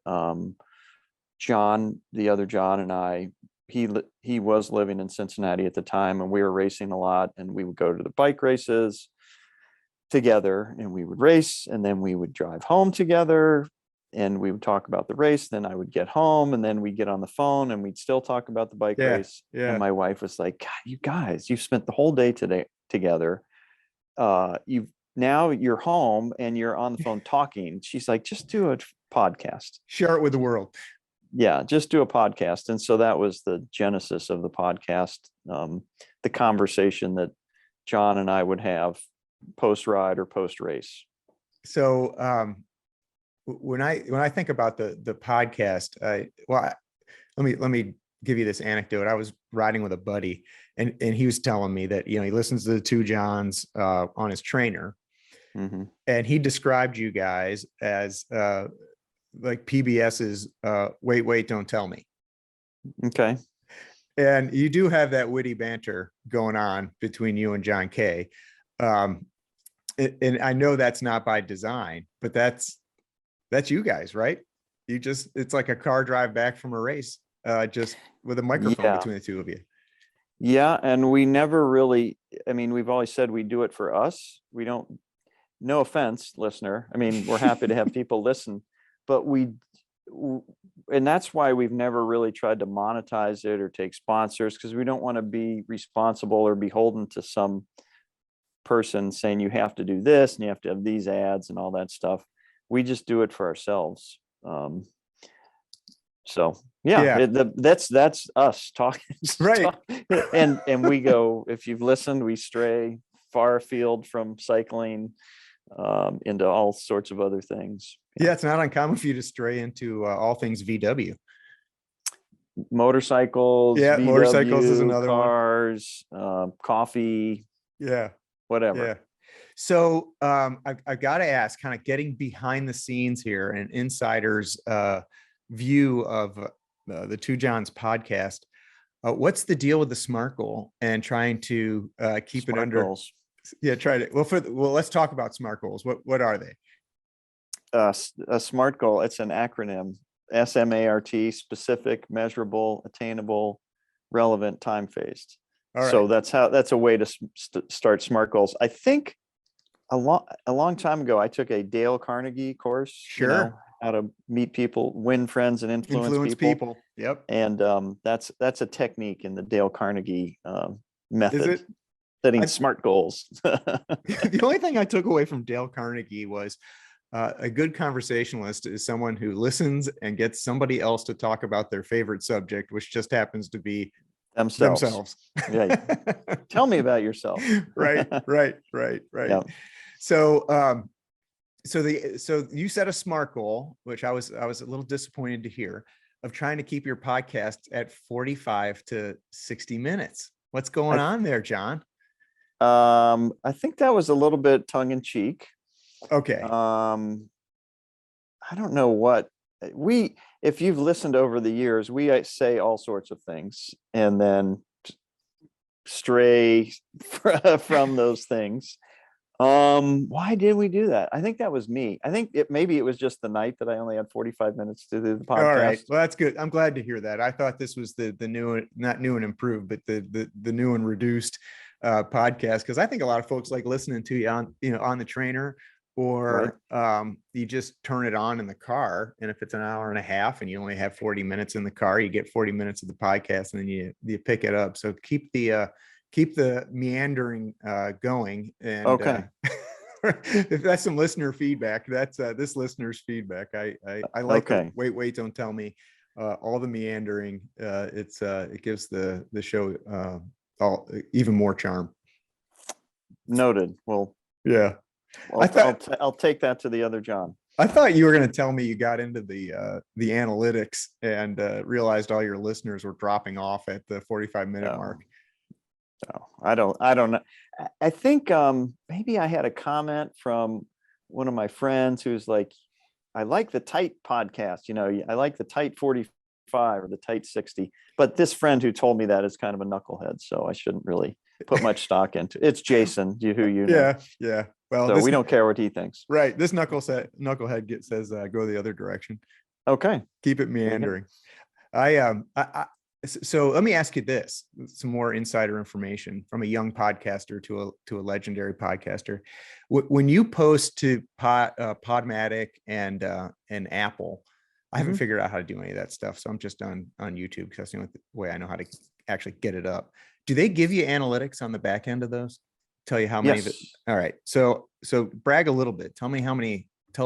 John, the other John, and I, he was living in Cincinnati at the time, and we were racing a lot, and we would go to the bike races together, and we would race, and then we would drive home together and we would talk about the race. Then I would get home, and then we'd get on the phone and we'd still talk about the bike race. Yeah. And my wife was like, God, you guys, you've spent the whole day today together. Now you're home and you're on the phone talking. She's like, just do a podcast. Share it with the world. Yeah, just do a podcast. And so that was the genesis of the podcast, the conversation that John and I would have post ride or post race. So when I think about the podcast, let me give you this anecdote. I was riding with a buddy, and he was telling me that, he listens to the Two Johns on his trainer, and he described you guys as like PBS's wait, don't tell me. Okay. And you do have that witty banter going on between you and John Kay. And I know that's not by design, but that's you guys, right? It's like a car drive back from a race, just with a microphone between the two of you. Yeah. And we never really, we've always said we do it for us. We don't, no offense, listener. We're happy to have people listen, but and that's why we've never really tried to monetize it or take sponsors, because we don't want to be responsible or beholden to some person saying you have to do this and you have to have these ads and all that stuff. We just do it for ourselves. That's us talking. Right. And we go, if you've listened, we stray far afield from cycling into all sorts of other things. Yeah, it's not uncommon for you to stray into all things VW. Motorcycles. Yeah, VW, motorcycles is another cars, coffee. Yeah. Whatever. Yeah. So I've got to ask, kind of getting behind the scenes here, an insider's view of the Two Johns podcast. What's the deal with the SMART goal and trying to keep SMART it under? goals. Yeah, try to. Well, let's talk about SMART goals. What are they? A SMART goal. It's an acronym. SMART: specific, measurable, attainable, relevant, time phased. Right. So that's a way to start SMART goals. I think a long time ago, I took a Dale Carnegie course. Sure. How to meet people, win friends, and influence people. Yep. And that's a technique in the Dale Carnegie method. Is it? Setting SMART goals. The only thing I took away from Dale Carnegie was a good conversationalist is someone who listens and gets somebody else to talk about their favorite subject, which just happens to be themselves. Yeah. Tell me about yourself. Right. Yeah. So you set a SMART goal, which I was a little disappointed to hear, of trying to keep your podcast at 45 to 60 minutes. What's going on there, John? I think that was a little bit tongue in cheek. Okay. I don't know what if you've listened over the years, we say all sorts of things and then stray from those things. Why did we do that? I think that was me. I think maybe it was just the night that I only had 45 minutes to do the podcast. All right. Well, that's good. I'm glad to hear that. I thought this was the new, not new and improved, but the new and reduced podcast, because I think a lot of folks like listening to you on the trainer, or you just turn it on in the car, and if it's an hour and a half and you only have 40 minutes in the car, you get 40 minutes of the podcast, and then you pick it up. So keep the meandering going. And if that's some listener feedback, that's this listener's feedback. I like the wait, don't tell me. All the meandering, it gives the show even more charm. Noted. Well, yeah. I'll take that to the other John. I thought you were going to tell me you got into the analytics and realized all your listeners were dropping off at the 45-minute mark. No, I don't know. I think maybe I had a comment from one of my friends who's like, I like the tight podcast, I like the tight 45 or the tight 60, but this friend who told me that is kind of a knucklehead, so I shouldn't really put much stock into it. It's Jason, who you know. Yeah. Well, so we don't care what he thinks. Right. This knucklehead says go the other direction. Okay. Keep it meandering. I So let me ask you this, some more insider information from a young podcaster to a legendary podcaster. When you post to Podmatic and Apple, I haven't figured out how to do any of that stuff. So I'm just on YouTube because that's the only way I know how to actually get it up. Do they give you analytics on the back end of those? Tell you how many of it? Yes. All right. So brag a little bit. Tell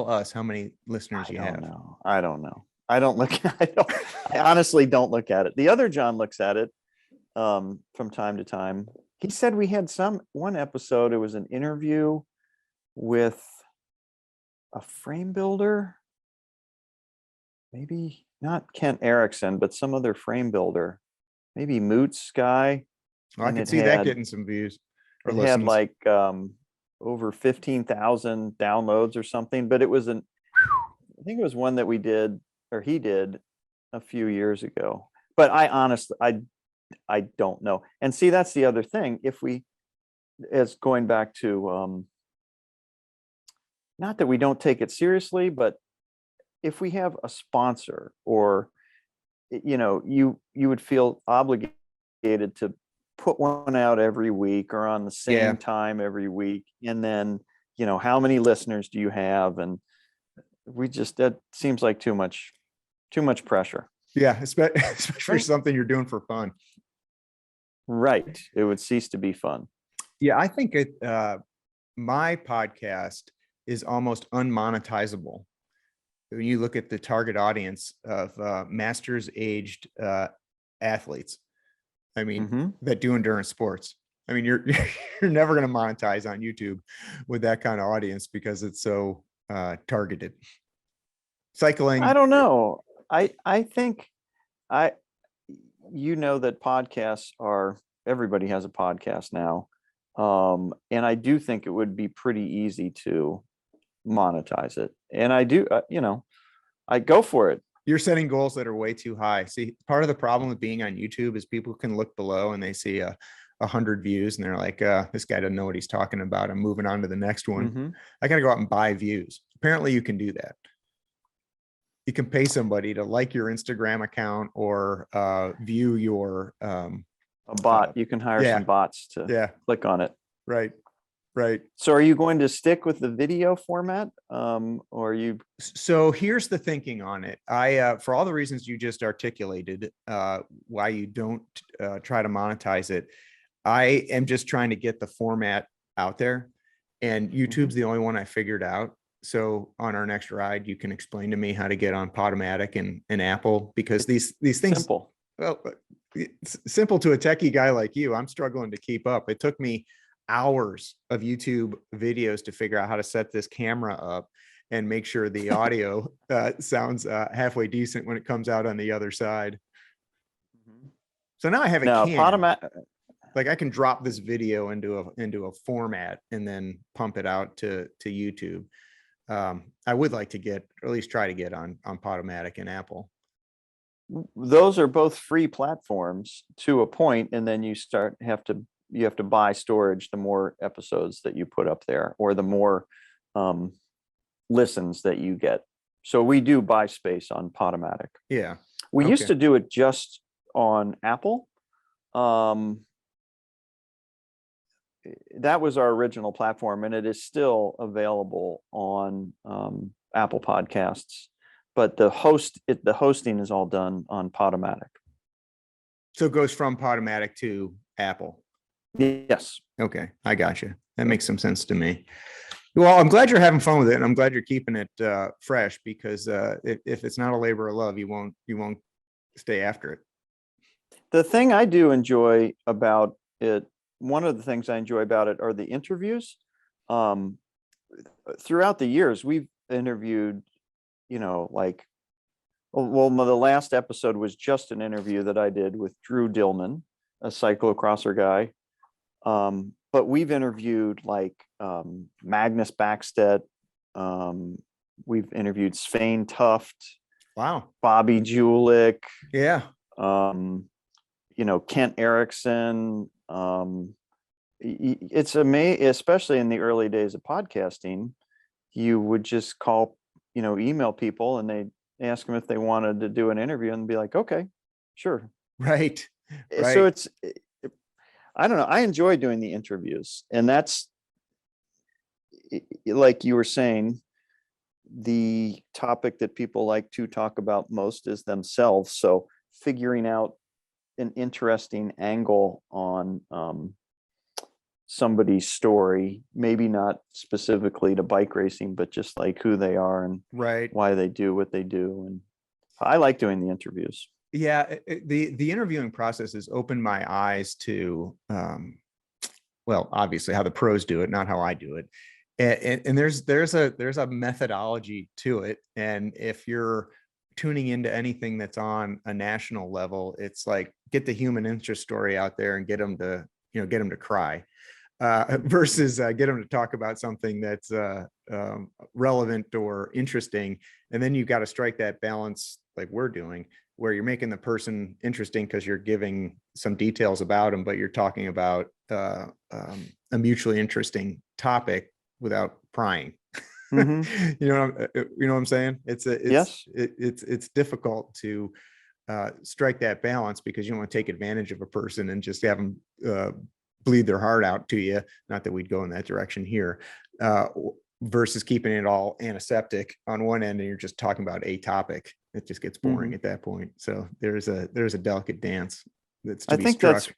us how many listeners you have. I don't know. I honestly don't look at it. The other John looks at it from time to time. He said we had one episode, it was an interview with a frame builder. Maybe not Kent Erickson, but some other frame builder. Maybe Moots guy. Well, I could see that getting some views. It had like over 15,000 downloads or something, but I think it was one that we did, or he did, a few years ago. But I honestly, I don't know. And see, that's the other thing. As going back to, not that we don't take it seriously, but if we have a sponsor, or, you would feel obligated to put one out every week or on the same time every week. And then, how many listeners do you have? And that seems like too much pressure. Yeah. Especially for something you're doing for fun. Right. It would cease to be fun. Yeah. I think my podcast is almost unmonetizable. When you look at the target audience of masters aged athletes, I mean, that do endurance sports. I mean, you're never going to monetize on YouTube with that kind of audience because it's so targeted. Cycling. I don't know. I think that podcasts everybody has a podcast now. And I do think it would be pretty easy to monetize it. And I do, I go for it. You're setting goals that are way too high. See, part of the problem with being on YouTube is people can look below and they see 100 views and they're like, this guy doesn't know what he's talking about. I'm moving on to the next one. I got to go out and buy views. Apparently you can do that. You can pay somebody to like your Instagram account or view your a bot. You can hire some bots to click on it. Right. So are you going to stick with the video format? Or you? So here's the thinking on it. For all the reasons you just articulated, why you don't try to monetize it, I am just trying to get the format out there, and YouTube's the only one I figured out. So on our next ride, you can explain to me how to get on Podomatic and Apple, because these things, simple. Well, it's simple to a techie guy like you. I'm struggling to keep up. It took me hours of YouTube videos to figure out how to set this camera up and make sure the audio sounds halfway decent when it comes out on the other side. So now I have a Podomatic. Like I can drop this video into a format and then pump it out to YouTube. I would like to get, or at least try to get on Podomatic and Apple. Those are both free platforms to a point, and then you have to buy storage the more episodes that you put up there, or the more listens that you get. So we do buy space on Podomatic. Yeah. We used to do it just on Apple. That was our original platform, and it is still available on Apple Podcasts. But the hosting is all done on Podomatic. So it goes from Podomatic to Apple. Yes. Okay, I got you. That makes some sense to me. Well, I'm glad you're having fun with it, and I'm glad you're keeping it fresh, because if it's not a labor of love, you won't stay after it. The thing I do enjoy about it, one of the things I enjoy about it are the interviews. Throughout the years, we've interviewed, the last episode was just an interview that I did with Drew Dillman, a cyclocrosser guy. But we've interviewed Magnus Backstedt. We've interviewed Svein Tuft. Wow. Bobby Julich. Yeah. Kent Erickson. It's amazing, especially in the early days of podcasting. You would just call, email people, and they ask them if they wanted to do an interview, and be like, okay, sure. Right. So Right. I don't know. I enjoy doing the interviews, and that's like you were saying, the topic that people like to talk about most is themselves. So figuring out an interesting angle on somebody's story, maybe not specifically to bike racing, but just like who they are and Right. why they do what they do. And I like doing the interviews. Yeah. The interviewing process has opened my eyes to, well, obviously how the pros do it, not how I do it. And there's a methodology to it. And if you're tuning into anything that's on a national level, it's like, get the human interest story out there and get them to, get them to cry, versus get them to talk about something that's relevant or interesting. And then you've got to strike that balance like we're doing, where you're making the person interesting because you're giving some details about them, but you're talking about a mutually interesting topic without prying. Mhm. You know what I'm saying? Yes. It's difficult to strike that balance, because you don't want to take advantage of a person and just have them bleed their heart out to you. Not that we'd go in that direction here, versus keeping it all antiseptic on one end and you're just talking about a topic. It just gets boring at that point. So there's a delicate dance that's to I be think struck. that's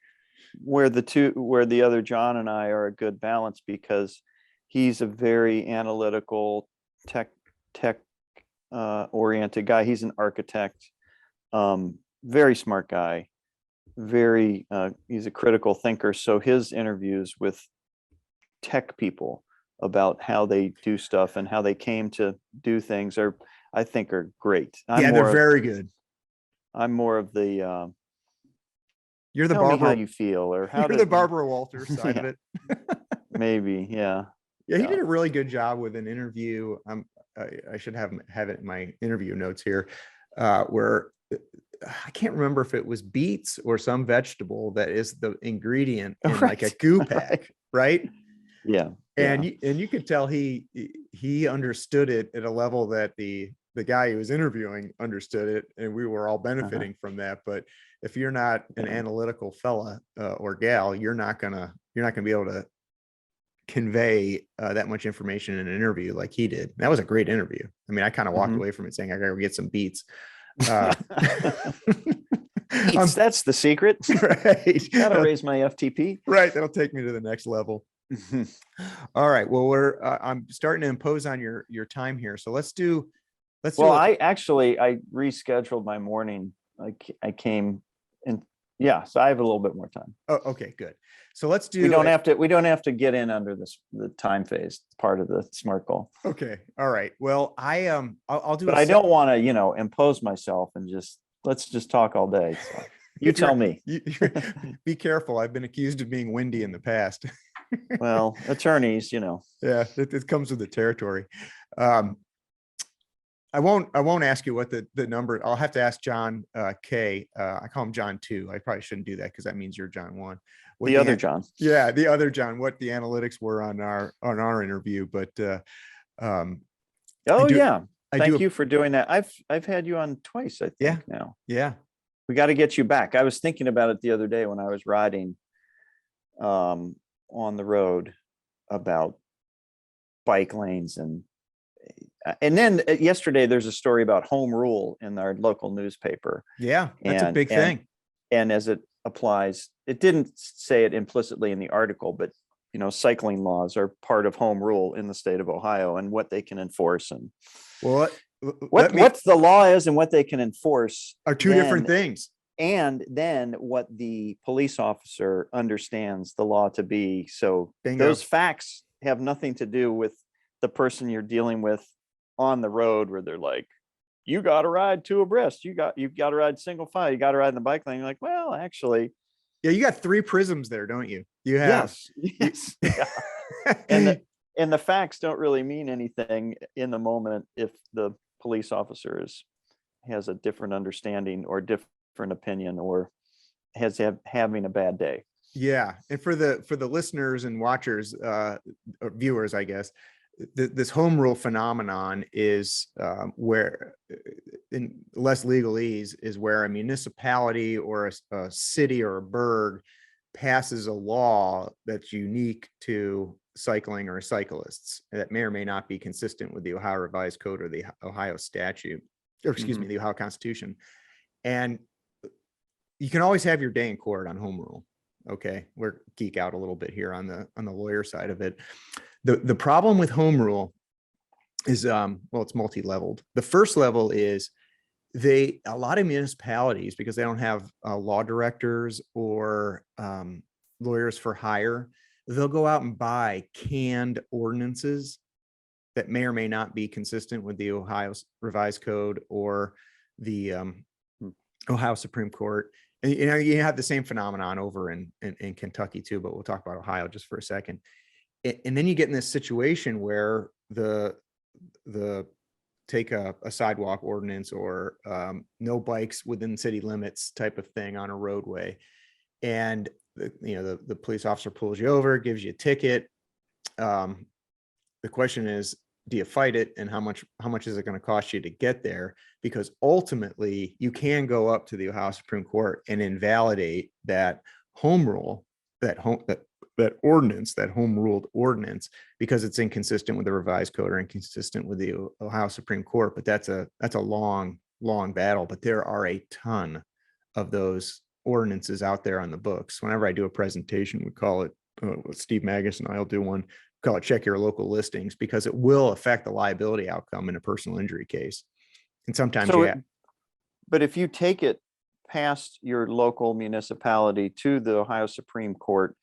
where the other John and I are a good balance, because he's a very analytical, tech oriented guy. He's an architect, very smart guy, he's a critical thinker. So his interviews with tech people about how they do stuff and how they came to do things I think are great. Yeah, they're very good. I'm more of the You're the tell me how Barbara. you feel, or how You're the Barbara Walters side of Yeah. it. Maybe, yeah. Yeah, he did a really good job with an interview. I should have it in my interview notes here, where I can't remember if it was beets or some vegetable that is the ingredient in like a goo pack, right? Yeah. And Yeah. you could tell he understood it at a level that the guy he was interviewing understood it, and we were all benefiting from that. But if you're not an analytical fella or gal, you're not gonna be able to convey that much information in an interview like he did. That was a great interview. I mean, I kind of walked away from it saying, I gotta go get some beets. That's the secret. Right. Gotta raise my FTP. Right. That'll take me to the next level. All right. Well, I'm starting to impose on your time here. So let's do. I rescheduled my morning. I came and so I have a little bit more time. Oh, okay, good. So let's do. We don't have to get in under the time phase. It's part of the SMART goal. Okay. All right. Well, I'll do. But I don't want to, impose myself and let's just talk all day. So you tell me. Be careful. I've been accused of being windy in the past. Well, attorneys, Yeah, it comes with the territory. I won't ask you what the number. I'll have to ask John K. I call him John 2. I probably shouldn't do that because that means you're John 1. The other John. Yeah, the other John. What the analytics were on our interview, but Thank you for doing that. I've had you on twice, I think now. Yeah. We got to get you back. I was thinking about it the other day when I was riding on the road about bike lanes, and then yesterday there's a story about home rule in our local newspaper. Yeah, that's a big thing. And as it applies, it didn't say it implicitly in the article, but cycling laws are part of home rule in the state of Ohio, and what they can enforce, and what the law is and what they can enforce are two different things. And then what the police officer understands the law to be. So those facts have nothing to do with the person you're dealing with on the road, where they're like, you got to ride two abreast. You got to ride single file. You got to ride in the bike lane. You're like, well, actually. Yeah, you got three prisms there, don't you? You have. Yes. Yeah. And the facts don't really mean anything in the moment if the police officer has a different understanding or different opinion, or having a bad day. Yeah. And for the listeners and watchers, or viewers, I guess, this home rule phenomenon is where in less legalese is where a municipality or a city or a burg passes a law that's unique to cycling or cyclists that may or may not be consistent with the Ohio Revised Code or the Ohio statute, or excuse me, the Ohio Constitution. And you can always have your day in court on home rule. Okay, we're geek out a little bit here on the lawyer side of it. The problem with home rule is well, it's multi-leveled. The first level is a lot of municipalities, because they don't have law directors or lawyers for hire, they'll go out and buy canned ordinances that may or may not be consistent with the Ohio Revised Code or the Ohio Supreme Court. And you have the same phenomenon over in Kentucky too, but we'll talk about Ohio just for a second. And then you get in this situation where the take a sidewalk ordinance or no bikes within city limits type of thing on a roadway. And the police officer pulls you over, gives you a ticket. The question is, do you fight it, and how much is it going to cost you to get there? Because ultimately you can go up to the Ohio Supreme Court and invalidate that home rule, that ordinance, that home ruled ordinance, because it's inconsistent with the revised code or inconsistent with the Ohio Supreme Court. But that's a long battle. But there are a ton of those ordinances out there on the books. Whenever I do a presentation, we call it, Steve Magus and I'll do one, call it check your local listings, because it will affect the liability outcome in a personal injury case. And sometimes but if you take it past your local municipality to the Ohio Supreme Court,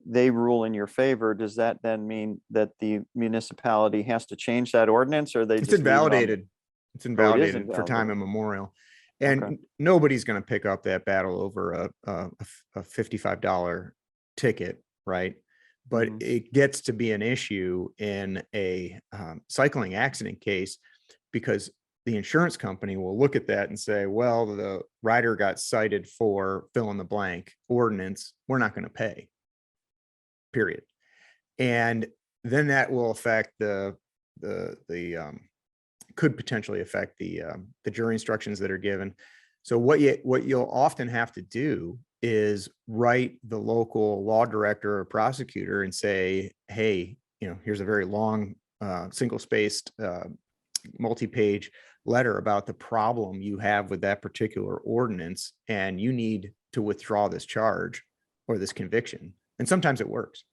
they rule in your favor. Does that then mean that the municipality has to change that ordinance, or it's invalidated? It's invalidated for time immemorial. And nobody's going to pick up that battle over a $55 ticket, right? But it gets to be an issue in a cycling accident case, because the insurance company will look at that and say, well, the rider got cited for fill in the blank ordinance, we're not going to pay, period. And then that will affect could potentially affect the jury instructions that are given. So what you'll often have to do is write the local law director or prosecutor and say, hey, here's a very long, single-spaced, multi-page letter about the problem you have with that particular ordinance, and you need to withdraw this charge or this conviction. And sometimes it works,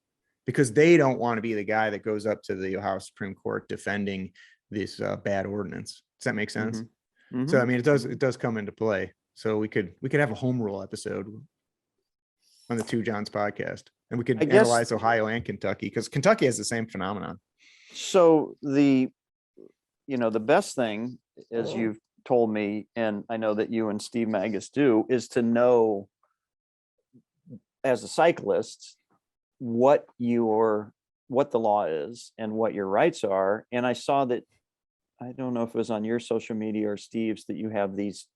because they don't want to be the guy that goes up to the Ohio Supreme Court defending this bad ordinance. Does that make sense? So I mean, it does come into play. So we could have a home rule episode on the Two Johns podcast, and we could analyze Ohio and Kentucky, because Kentucky has the same phenomenon. So the best thing, as you've told me, and I know that you and Steve Magus do, is to know as a cyclist what the law is and what your rights are. And I saw that, I don't know if it was on your social media or Steve's, that you have these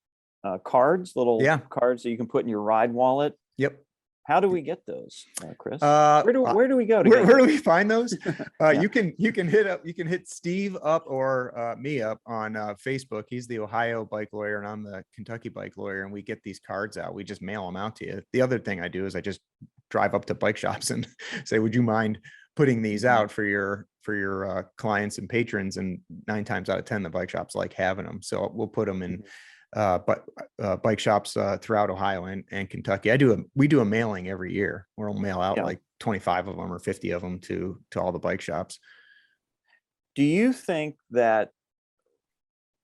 cards, little cards that you can put in your ride wallet. Yep. How do we get those, Chris? Where do we go? Where do we find those? You can hit Steve up or me up on Facebook. He's the Ohio bike lawyer and I'm the Kentucky bike lawyer, and we get these cards out. We just mail them out to you. The other thing I do is I just drive up to bike shops and say, would you mind putting these out for your clients and patrons? And 9 times out of 10, the bike shops like having them. So we'll put them in bike shops throughout Ohio and Kentucky. We do a mailing every year where we'll mail out like 25 of them or 50 of them to all the bike shops. Do you think that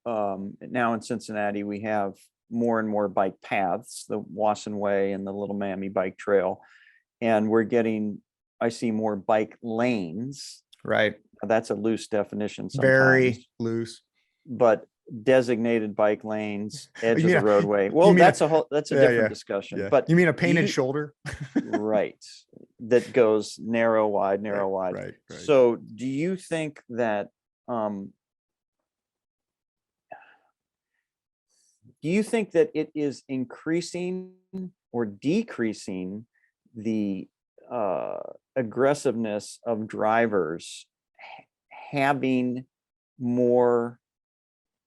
now in Cincinnati we have more and more bike paths, the Wasson Way and the Little Mammy Bike Trail, and I see more bike lanes. Right. That's a loose definition sometimes. Very loose. But designated bike lanes, edge of the roadway. Well, that's a different discussion. Yeah. But you mean a painted shoulder? Right. That goes narrow, wide, narrow, wide. Right. So do you think that it is increasing or decreasing the aggressiveness of drivers having more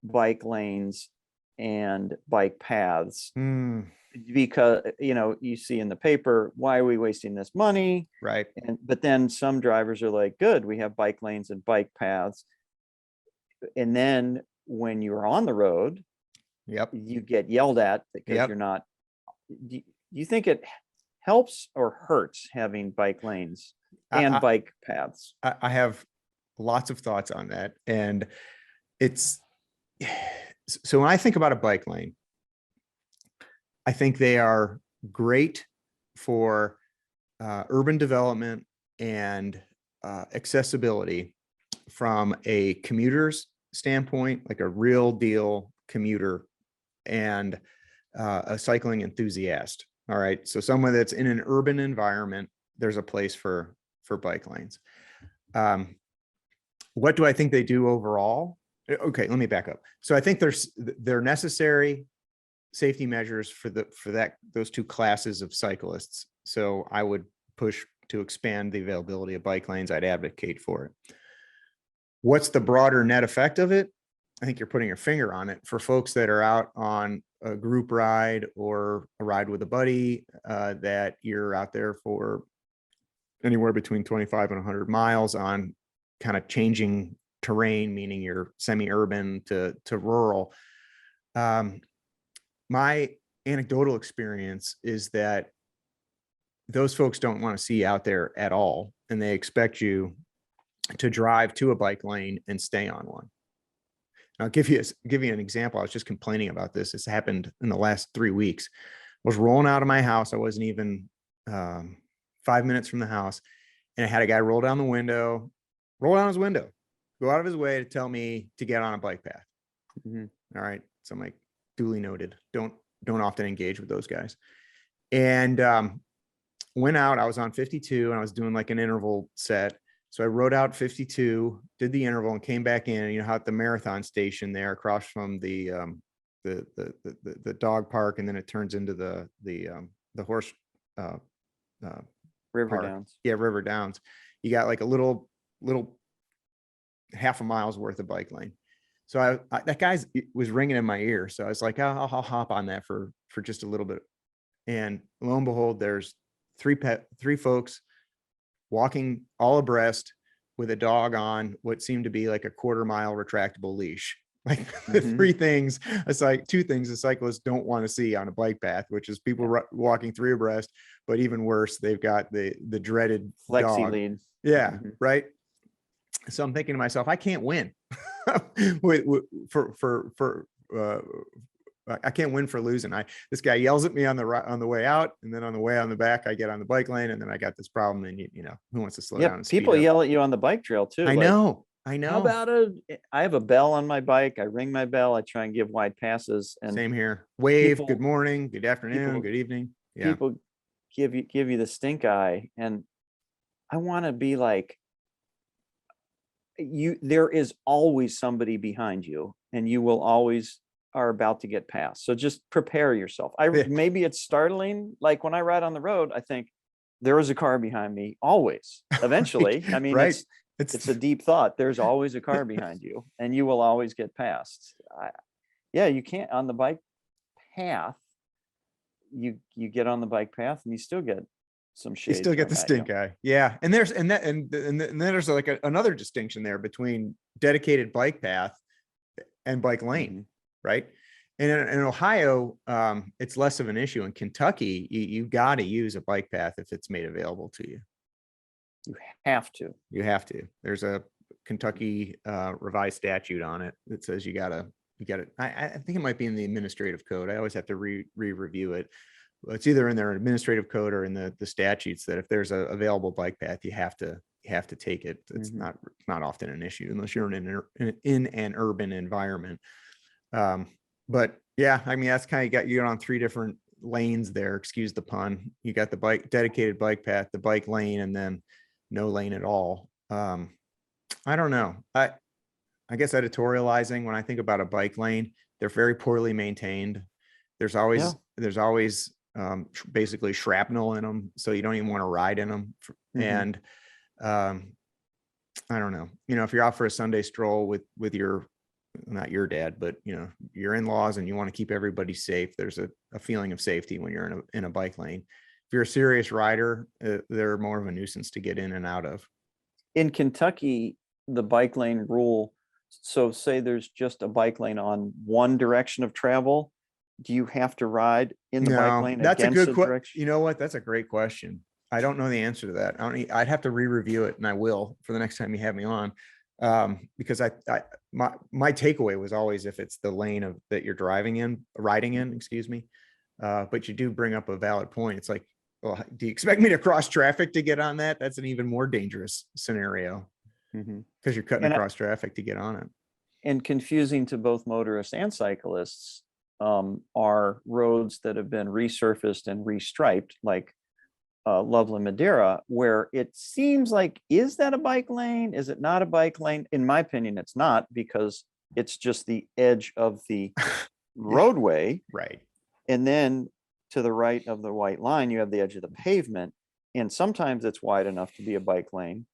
bike lanes and bike paths. Mm, Because, you see in the paper, why are we wasting this money? right. But then some drivers are like, good, we have bike lanes and bike paths. And then when you're on the road, Yep. you get yelled at because Yep. you're not. Do you think it helps or hurts having bike lanes and I, bike paths? I have lots of thoughts on that. And it's, so when I think about a bike lane, I think they are great for urban development and accessibility from a commuter's standpoint, like a real deal commuter and a cycling enthusiast. All right. So someone that's in an urban environment, there's a place for bike lanes. What do I think they do overall? Okay, let me back up. So I think they're necessary safety measures for those two classes of cyclists. So I would push to expand the availability of bike lanes. I'd advocate for it. What's the broader net effect of it? I think you're putting your finger on it. For folks that are out on a group ride or a ride with a buddy, that you're out there for anywhere between 25 and 100 miles on kind of changing terrain, meaning you're semi-urban to rural. My anecdotal experience is that those folks don't want to see you out there at all, and they expect you to drive to a bike lane and stay on one. I'll give you an example. I was just complaining about this. This happened in the last 3 weeks. I was rolling out of my house. I wasn't even 5 minutes from the house, and I had a guy roll down his window, go out of his way to tell me to get on a bike path. Mhm. All right. So I'm like, duly noted. Don't often engage with those guys. And went out. I was on 52 and I was doing like an interval set. So I rode out 52, did the interval, and came back in. You know how at the marathon station there, across from the dog park, and then it turns into the horse River park. Downs. Yeah, River Downs. You got like a little half a mile's worth of bike lane. So that guy's was ringing in my ear. So I was like, I'll hop on that for just a little bit. And lo and behold, there's three folks walking all abreast with a dog on what seemed to be like a 1/4 mile retractable leash. Like the three things, it's like two things the cyclists don't want to see on a bike path, which is people walking 3 abreast, but even worse, they've got the dreaded Flexi dog. lead. Yeah. Right. So I'm thinking to myself, I can't win I can't win for losing. This guy yells at me on the way out, and then on the way on the back, I get on the bike lane, and then I got this problem. And who wants to slow down? And People yell at you on the bike trail too. I know. How about I have a bell on my bike. I ring my bell. I try and give wide passes. And same here. Wave. Good morning. Good afternoon. Good evening. Yeah. People give you the stink eye, and I want to be like, there is always somebody behind you, and you will always are about to get past. So just prepare yourself. Maybe it's startling. Like when I ride on the road, I think there is a car behind me always. Eventually, Right. I mean, right. it's a deep thought. There's always a car behind you, and you will always get past. You can't on the bike path. You get on the bike path, and you still get some shade. You still get the stink eye. Yeah. And then there's like another distinction there between dedicated bike path and bike lane. Right. And in Ohio, it's less of an issue. In Kentucky, you got to use a bike path if it's made available to you. You have to. There's a Kentucky revised statute on it that says you got to. I think it might be in the administrative code. I always have to review it. It's either in their administrative code or in the statutes that if there's a available bike path, you have to take it. It's not often an issue unless you're in an urban environment. But yeah, I mean, that's kind of you on 3 different lanes there. Excuse the pun. You got the dedicated bike path, the bike lane, and then no lane at all. I don't know. I guess editorializing, when I think about a bike lane, they're very poorly maintained. There's always basically shrapnel in them, so you don't even want to ride in them. And I don't know. If you're out for a Sunday stroll with your not your dad, but your in-laws, and you want to keep everybody safe. There's a feeling of safety when you're in a bike lane. If you're a serious rider, they're more of a nuisance to get in and out of. In Kentucky, the bike lane rule, so say there's just a bike lane on one direction of travel, do you have to ride in the bike lane That's a against good the direction? You know what? That's a great question. I don't know the answer to that. I'd have to re-review it, and I will for the next time you have me on. Because my takeaway was always, if it's the lane that you're riding in, excuse me. But you do bring up a valid point. It's like, well, do you expect me to cross traffic to get on that? That's an even more dangerous scenario, because you're cutting across traffic to get on it. And confusing to both motorists and cyclists are roads that have been resurfaced and restriped, like Loveland Madeira, where it seems like, is that a bike lane? Is it not a bike lane? In my opinion, it's not, because it's just the edge of the roadway. Right. And then to the right of the white line, you have the edge of the pavement. And sometimes it's wide enough to be a bike lane.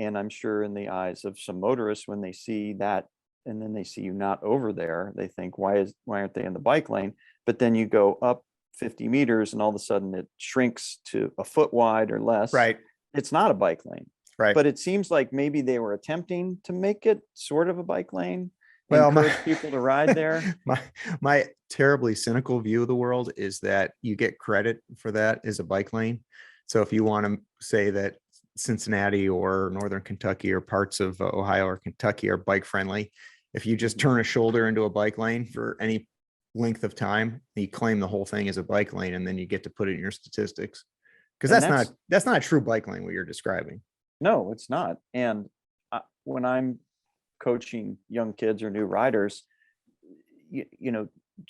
And I'm sure in the eyes of some motorists, when they see that, and then they see you not over there, they think, why aren't they in the bike lane? But then you go up 50 meters and all of a sudden it shrinks to a foot wide or less. Right. It's not a bike lane. Right. But it seems like maybe they were attempting to make it sort of a bike lane. Well, encourage people to ride there. My terribly cynical view of the world is that you get credit for that as a bike lane. So if you want to say that Cincinnati or Northern Kentucky or parts of Ohio or Kentucky are bike friendly, if you just turn a shoulder into a bike lane for any length of time, you claim the whole thing as a bike lane, and then you get to put it in your statistics. Because that's not a true bike lane what you're describing. No, it's not. And when I'm coaching young kids or new riders,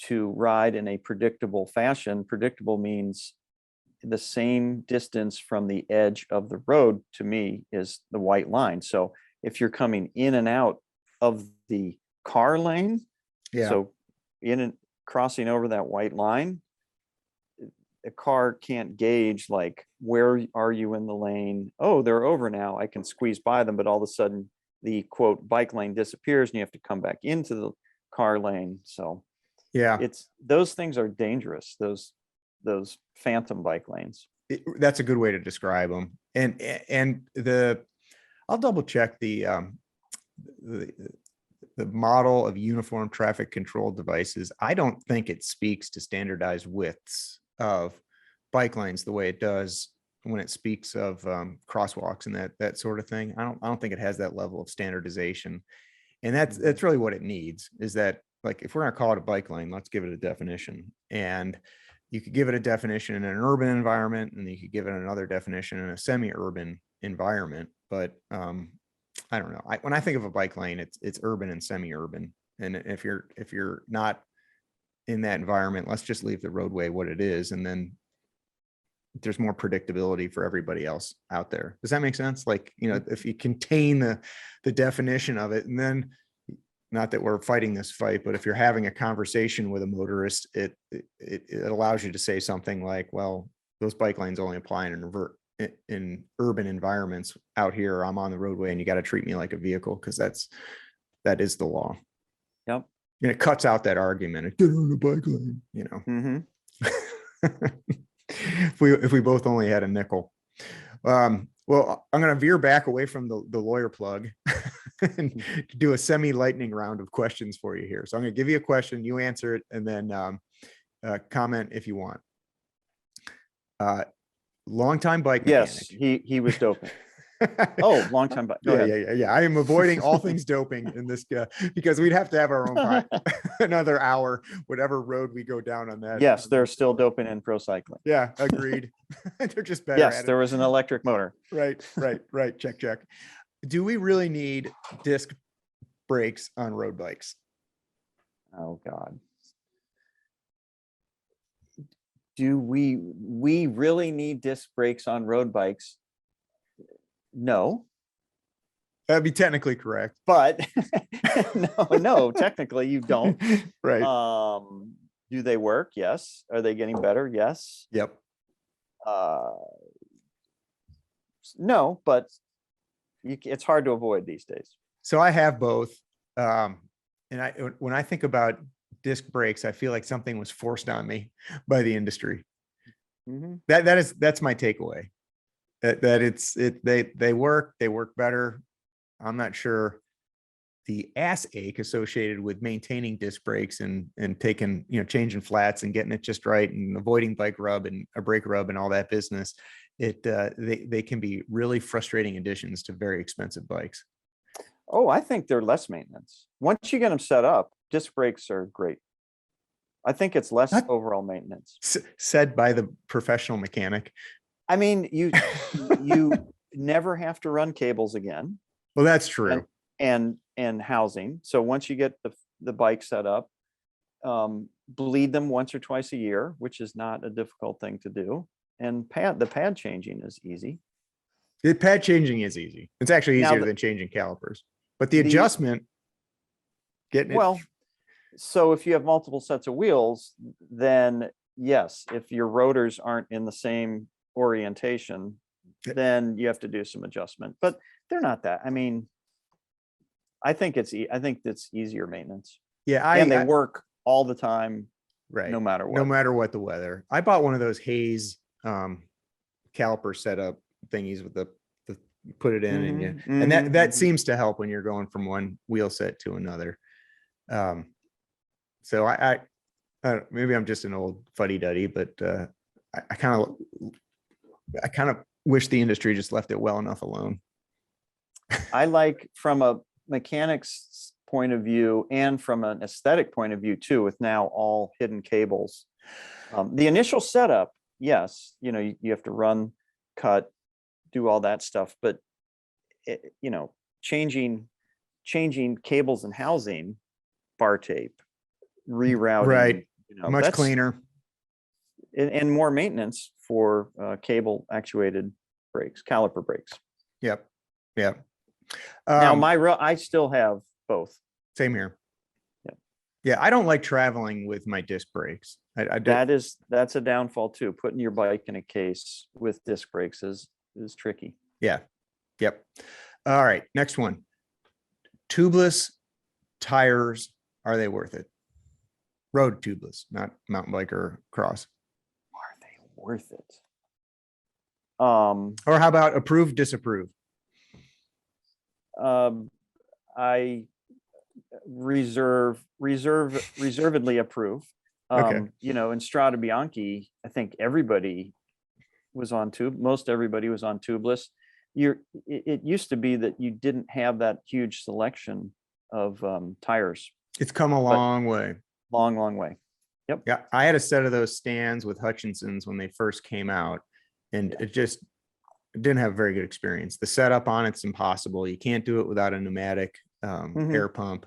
to ride in a predictable fashion, predictable means the same distance from the edge of the road to me is the white line. So if you're coming in and out of the car lane, so in and crossing over that white line, a car can't gauge, like, where are you in the lane? Oh, they're over now, I can squeeze by them. But all of a sudden the quote bike lane disappears and you have to come back into the car lane. So those things are dangerous, those phantom bike lanes. That's a good way to describe them. And I'll double check the model of uniform traffic control devices. I don't think it speaks to standardized widths of bike lanes the way it does when it speaks of crosswalks and that sort of thing. I don't think it has that level of standardization. And that's really what it needs, is that, like, if we're going to call it a bike lane, let's give it a definition. And you could give it a definition in an urban environment, and you could give it another definition in a semi-urban environment. But I don't know. When I think of a bike lane, it's urban and semi-urban. And if you're not in that environment, let's just leave the roadway what it is, and then there's more predictability for everybody else out there. Does that make sense? Like, if you contain the definition of it, and then, not that we're fighting this fight, but if you're having a conversation with a motorist, it allows you to say something like, well, those bike lanes only apply in urban environments. Out here, I'm on the roadway and you got to treat me like a vehicle, because that is the law. Yep. And it cuts out that argument. Get on the bike lane, if we both only had a nickel. Well, I'm going to veer back away from the lawyer plug and do a semi-lightning round of questions for you here. So I'm going to give you a question, you answer it, and then comment if you want. Longtime bike mechanic. Yes, he was doping. Oh, long time bike. Yeah. I am avoiding all things doping in this, because we'd have to have our own another hour, whatever road we go down on that. Yes, they're still doping in pro cycling. Yeah, agreed. They're just better. Yes, there was an electric motor. Right. Check. Do we really need disc brakes on road bikes? Oh God. Do we really need disc brakes on road bikes? No. That'd be technically correct. But no, technically you don't. Right. Do they work? Yes. Are they getting better? Yes. Yep. No, but it's hard to avoid these days. So I have both. And And when I think about disc brakes, I feel like something was forced on me by the industry. Mhm. That's my takeaway. They work better. I'm not sure the ass ache associated with maintaining disc brakes and taking, changing flats and getting it just right and avoiding bike rub and a brake rub and all that business. They can be really frustrating additions to very expensive bikes. Oh, I think they're less maintenance. Once you get them set up, disc brakes are great. I think it's less That- overall maintenance. Said by the professional mechanic. I mean, you never have to run cables again. Well, that's true. And housing. So once you get the bike set up, bleed them once or twice a year, which is not a difficult thing to do. And the pad changing is easy. The pad changing is easy. It's actually Now easier than changing calipers, but the adjustment, getting it. Well, so if you have multiple sets of wheels, then yes, if your rotors aren't in the same orientation, then you have to do some adjustment, but they're not that. I mean, I think it's easier maintenance. Yeah, and they work all the time, right, no matter what. No matter what the weather. I bought one of those Hayes caliper setup thingies with the put it in, and that seems to help when you're going from one wheel set to another. So I maybe I'm just an old fuddy-duddy, but I kind of wish the industry just left it well enough alone. I like, from a mechanic's point of view and from an aesthetic point of view too, with now all hidden cables. The initial setup, yes, you have to run, cut, do all that stuff, but changing cables and housing, bar tape, rerouting, right, much cleaner and more maintenance for cable actuated brakes, caliper brakes. Yep. Now I still have both. Same here. Yeah. Yeah, I don't like traveling with my disc brakes. That's a downfall too. Putting your bike in a case with disc brakes is tricky. Yeah. Yep. All right. Next one. Tubeless tires. Are they worth it? Road tubeless, not mountain bike or cross. Are they worth it? Or how about approve, disapprove? I reservedly approve. Okay. In Strada Bianchi, I think everybody was on most everybody was on tubeless. It used to be that you didn't have that huge selection of tires. It's come a long way. Long way. Yep. Yeah, I had a set of those stands with Hutchinson's when they first came out, and it didn't have a very good experience. The setup on it's impossible. You can't do it without a pneumatic air pump.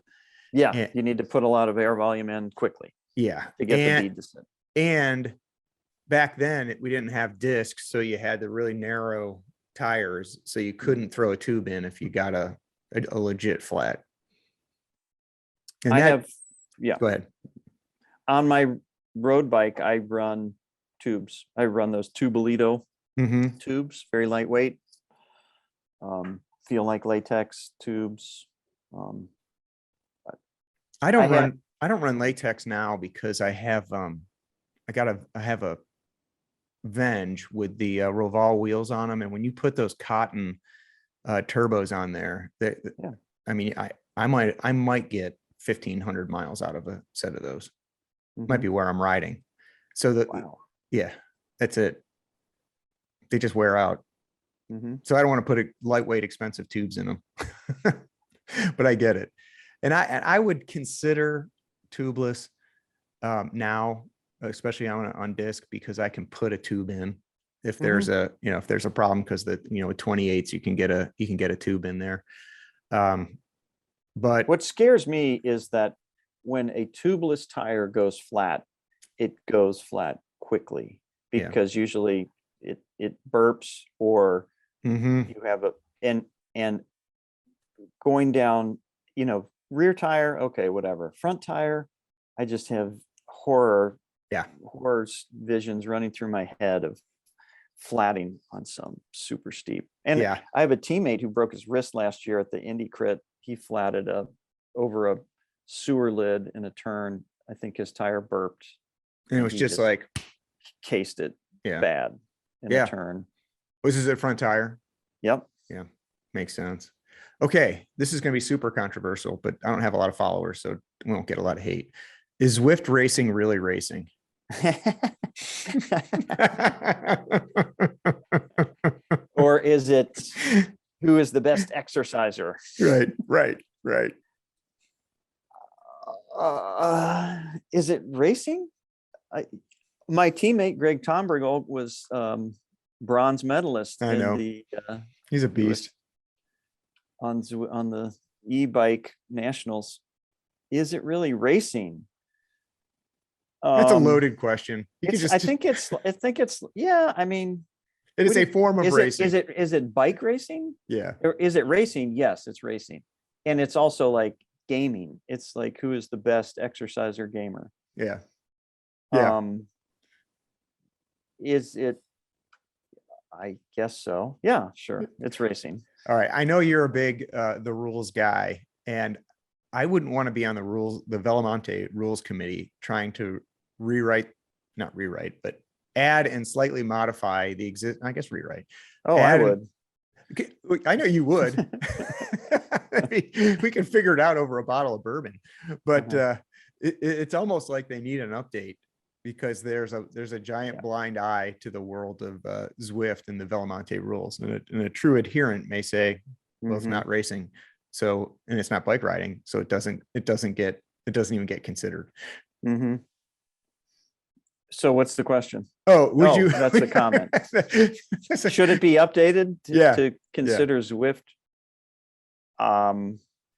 Yeah, you need to put a lot of air volume in quickly. Yeah, to get the bead to sit. And back then we didn't have discs, so you had the really narrow tires, so you couldn't throw a tube in if you got a legit flat. And go ahead. On my road bike, I run tubes. I run those Tubelito tubes, very lightweight. Feel like latex tubes. I don't run latex now because I have I have a Venge with the Roval wheels on them, and when you put those cotton turbos on there, I mean, I might get 1,500 miles out of a set of those. Might be where I'm riding. So yeah, that's it. They just wear out. So I don't want to put lightweight, expensive tubes in them, but I get it. And I would consider tubeless now, especially on disc, because I can put a tube in if there's if there's a problem, because with 28s you can get a tube in there. But what scares me is that when a tubeless tire goes flat, it goes flat quickly, because usually it burps, or you have and going down, rear tire, okay, whatever. Front tire, I just have horror visions running through my head of flatting on some super steep. And I have a teammate who broke his wrist last year at the Indy Crit. He flatted over a sewer lid in a turn. I think his tire burped. And it was he just like, cased it yeah, bad in Yeah. a turn. was his front tire? Yep. Yeah, makes sense. Okay, this is going to be super controversial, but I don't have a lot of followers, so we won't get a lot of hate. Is Zwift racing really racing? Or is it who is the best exerciser? Right. Is it racing? My teammate Greg Tomberg was bronze medalist I in know. the He's a beast. on the e-bike nationals. Is it really racing? That's a loaded question. You could I think it's yeah. I mean, it is a form of racing. Is it bike racing? Yeah. Or is it racing? Yes, it's racing. And it's also like gaming. It's like, who is the best exerciser gamer? Yeah. Is it? I guess so. Yeah, sure. It's racing. All right. I know you're a big the rules guy, and I wouldn't want to be on the Velomonte rules committee trying to not rewrite, but add and slightly modify the rewrite. Oh, I would. I know you would. We can figure it out over a bottle of bourbon, but it's almost like they need an update, because there's a giant blind eye to the world of Zwift and the Velomonte rules, and a true adherent may say, well, it's not racing, so, and it's not bike riding, so it doesn't even get considered. So what's the question? Oh, would you? That's the comment. Should it be updated to consider Zwift?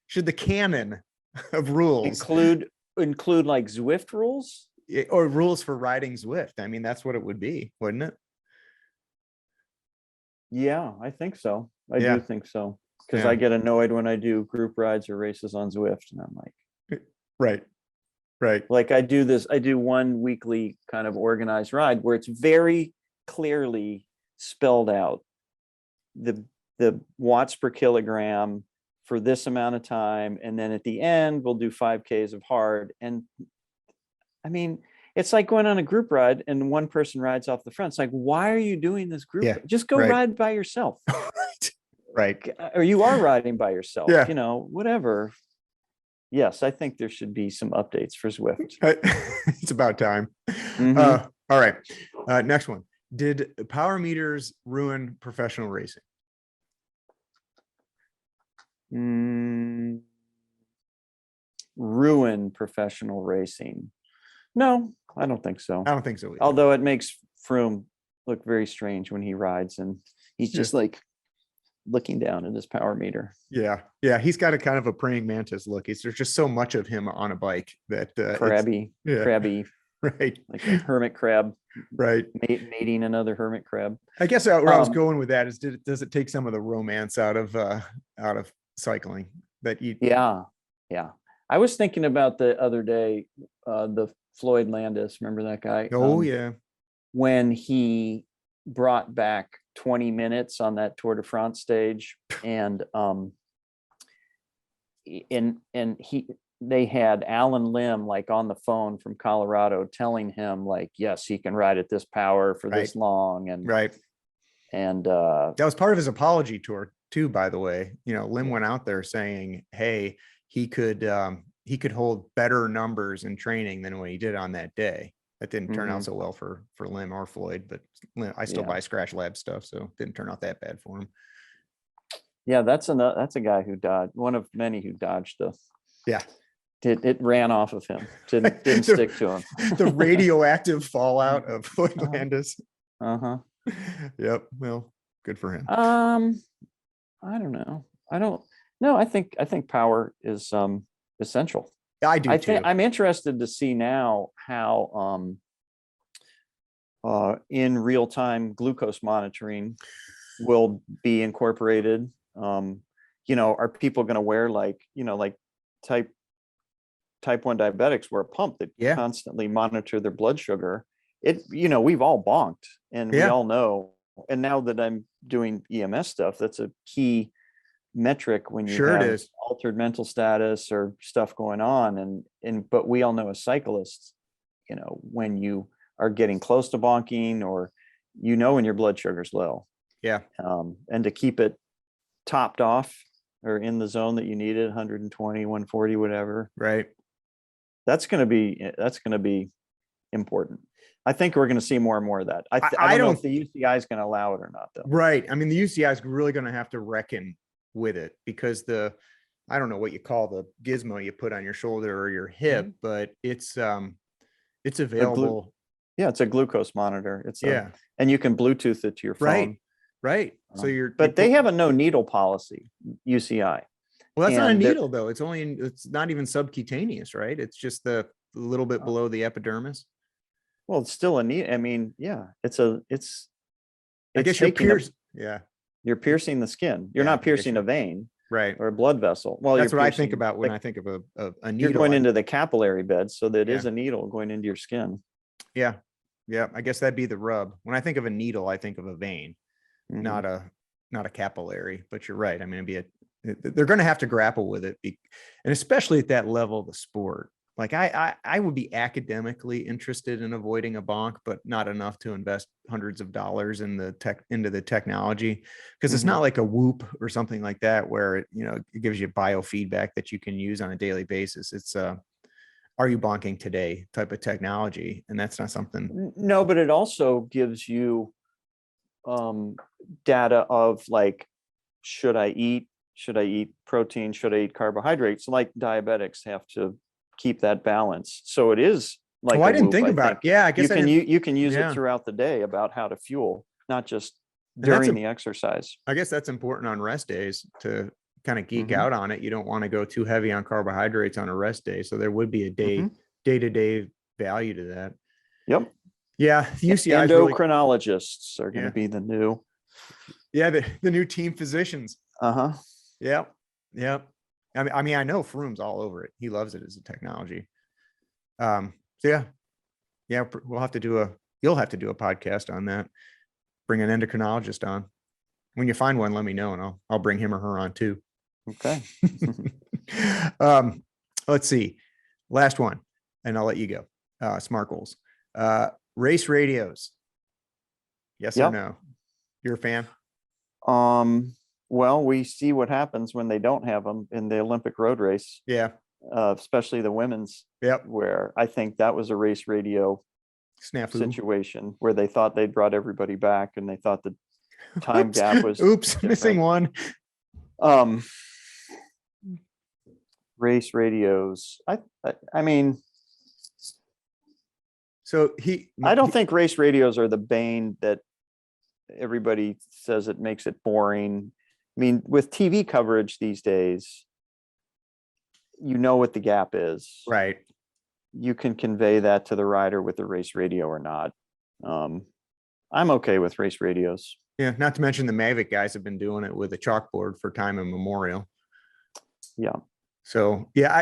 Should the canon of rules include like Zwift rules? Or rules for riding Zwift? I mean, that's what it would be, wouldn't it? Yeah, I think so. I do think so. Because I get annoyed when I do group rides or races on Zwift, and I'm like, right. Like I do one weekly kind of organized ride where it's very clearly spelled out the watts per kilogram for this amount of time, and then at the end we'll do 5Ks of hard. And I mean, it's like going on a group ride and one person rides off the front. It's like, why are you doing this group? Just go ride by yourself. Right. Or you are riding by yourself, Yeah. Whatever. Yes, I think there should be some updates for Zwift. It's about time. All right. Next one. Did power meters ruin professional racing? Ruin professional racing? No, I don't think so. I don't think so either. Although it makes Froome look very strange when he rides and he's just like looking down at his power meter. Yeah. He's got a kind of a praying mantis look. There's just so much of him on a bike that crabby, right? Like a hermit crab, right? Mating another hermit crab. I guess where I was going with that is, does it take some of the romance out of cycling that you? Yeah. I was thinking about the other day, the Floyd Landis. Remember that guy? Oh yeah. When he brought back 20 minutes on that Tour de France stage, and they had Alan Lim like on the phone from Colorado telling him like, yes, he can ride at this power for this long, and and that was part of his apology tour too, by the way. Lim went out there saying, hey, he could hold better numbers in training than what he did on that day. That didn't turn out so well for Lim or Floyd, but I still buy Scratch Lab stuff, so it didn't turn out that bad for him. Yeah, that's a guy who dodged, one of many who dodged it ran off of him. Didn't stick to him. The radioactive fallout of Floyd Landis. Yep. Well, good for him. I don't know. I think power is essential. I do too. I'm interested to see now how in real-time glucose monitoring will be incorporated. Are people going to wear like type 1 diabetics wear a pump that constantly monitor their blood sugar? We've all bonked, and we all know. And now that I'm doing EMS stuff, that's a key metric when you have altered mental status or stuff going on. But we all know as cyclists, when you are getting close to bonking, or when your blood sugar's low. Yeah. And to keep it topped off or in the zone that you need it, 120, 140, whatever. Right. That's going to be important. I think we're going to see more and more of that. I don't know if the UCI is going to allow it or not, though. Right. I mean, the UCI is really going to have to reckon with it, because I don't know what you call the gizmo you put on your shoulder or your hip, but it's available. It's a glucose monitor. Yeah. And you can Bluetooth it to your phone. Right. So but they have a no needle policy, UCI. Well, that's not a needle though. It's not even subcutaneous, right? It's just the little bit below the epidermis. Well, it's still a needle. I mean, yeah, I guess you're you're piercing the skin. You're not piercing a vein, right, or a blood vessel. Well, that's what I think about when I think of a needle. You're going into the capillary bed, so that is a needle going into your skin. Yeah. I guess that'd be the rub. When I think of a needle, I think of a vein, not a capillary. But you're right. I mean, they're going to have to grapple with it, and especially at that level of the sport. Like I would be academically interested in avoiding a bonk, but not enough to invest hundreds of dollars into the technology, because it's not like a Whoop or something like that where it gives you biofeedback that you can use on a daily basis. It's are you bonking today type of technology, and that's not something. No, but it also gives you data of like, should I eat protein, should I eat carbohydrates? Like diabetics have to keep that balance. So it is like, I didn't think about it. Yeah, I guess you can use it throughout the day about how to fuel, not just during the exercise. I guess that's important on rest days to kind of geek out on it. You don't want to go too heavy on carbohydrates on a rest day. So there would be a day-to-day value to that. Yep. Yeah. The UCI endocrinologists are going to be the new. Yeah. The new team physicians. Yep. I mean, I know Froome's all over it. He loves it as a technology. So yeah, you'll have to do a podcast on that. Bring an endocrinologist on. When you find one, let me know, and I'll bring him or her on too. Okay. Let's see. Last one, and I'll let you go. SMART goals. Race radios. Yes or no? You're a fan? Well, we see what happens when they don't have them in the Olympic road race. Yeah. Especially the women's. Yep. Where I think that was a race radio snafu situation where they thought they'd brought everybody back, and they thought the time gap was missing one. Race radios. I mean, so I don't think race radios are the bane that everybody says it makes it boring. I mean, with TV coverage these days, what the gap is. Right. You can convey that to the rider with the race radio or not. I'm okay with race radios. Yeah, not to mention the Mavic guys have been doing it with a chalkboard for time immemorial. Yeah. So yeah,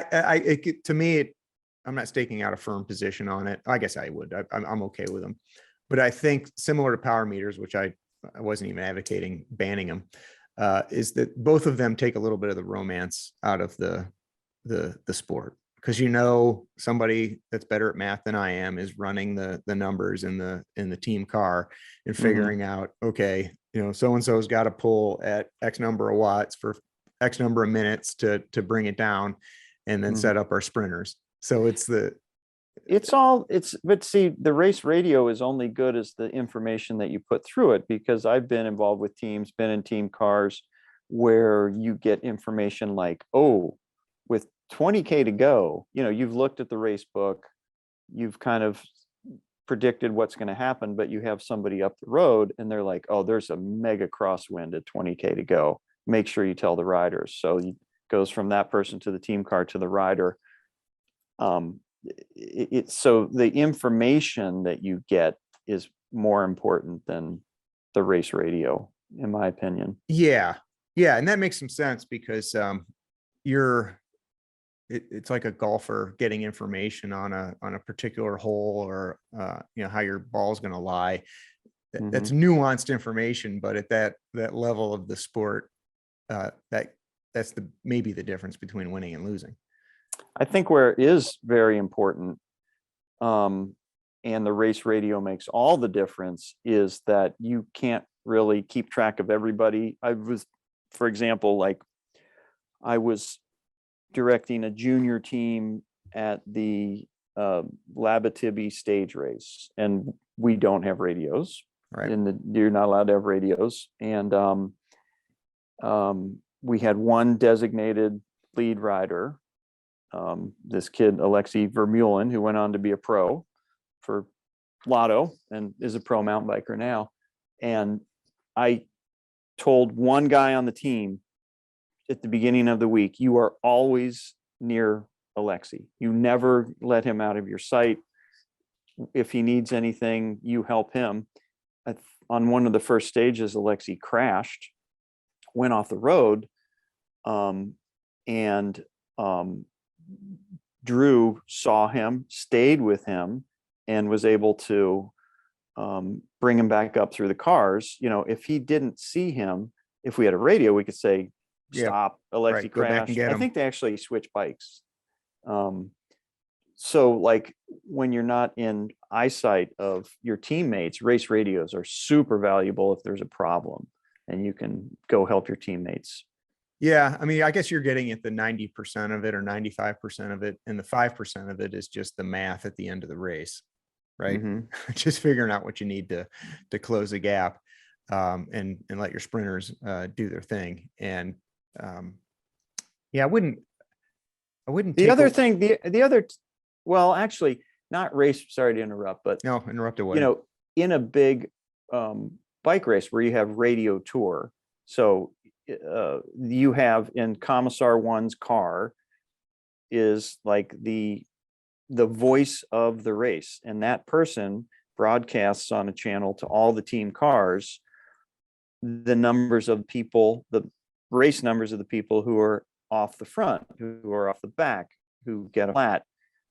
to me, I'm not staking out a firm position on it. I guess I would. I'm okay with them, but I think similar to power meters, which I wasn't even advocating banning them, is that both of them take a little bit of the romance out of the sport, because somebody that's better at math than I am is running the numbers in the team car and figuring out, okay, so and so's got to pull at X number of watts for X number of minutes to bring it down, and then set up our sprinters. So but see, the race radio is only good as the information that you put through it, because I've been involved with teams, been in team cars where you get information like, with 20K to go, you've looked at the race book, you've kind of predicted what's going to happen, but you have somebody up the road and they're like, there's a mega crosswind at 20K to go. Make sure you tell the riders. So it goes from that person to the team car to the rider. So the information that you get is more important than the race radio, in my opinion. Yeah. And that makes some sense, because it's like a golfer getting information on a particular hole, or how your ball's going to lie. That's nuanced information, but at that level of the sport, that that's maybe the difference between winning and losing. I think where it is very important, and the race radio makes all the difference, is that you can't really keep track of everybody. For example, like I was directing a junior team at the Labitibi stage race, and we don't have radios. Right. You're not allowed to have radios. And we had one designated lead rider, this kid, Alexei Vermeulen, who went on to be a pro for Lotto and is a pro mountain biker now. And I told one guy on the team at the beginning of the week, you are always near Alexei. You never let him out of your sight. If he needs anything, you help him. On one of the first stages, Alexei crashed, went off the road, and Drew saw him, stayed with him, and was able to bring him back up through the cars. If he didn't see him, if we had a radio, we could say, stop, Alexei crashed. I think they actually switch bikes. So like when you're not in eyesight of your teammates, race radios are super valuable if there's a problem and you can go help your teammates. Yeah. I mean, I guess you're getting at the 90% of it or 95% of it. And the 5% of it is just the math at the end of the race, right? Mm-hmm. Just figuring out what you need to close a gap, and let your sprinters do their thing. And yeah, I wouldn't. Well, actually, not race. Sorry to interrupt, but no, interrupt away. In a big bike race where you have radio tour, so you have in Commissar One's car is like the voice of the race, and that person broadcasts on a channel to all the team cars the numbers of people, the race numbers of the people who are off the front, who are off the back, who get a flat,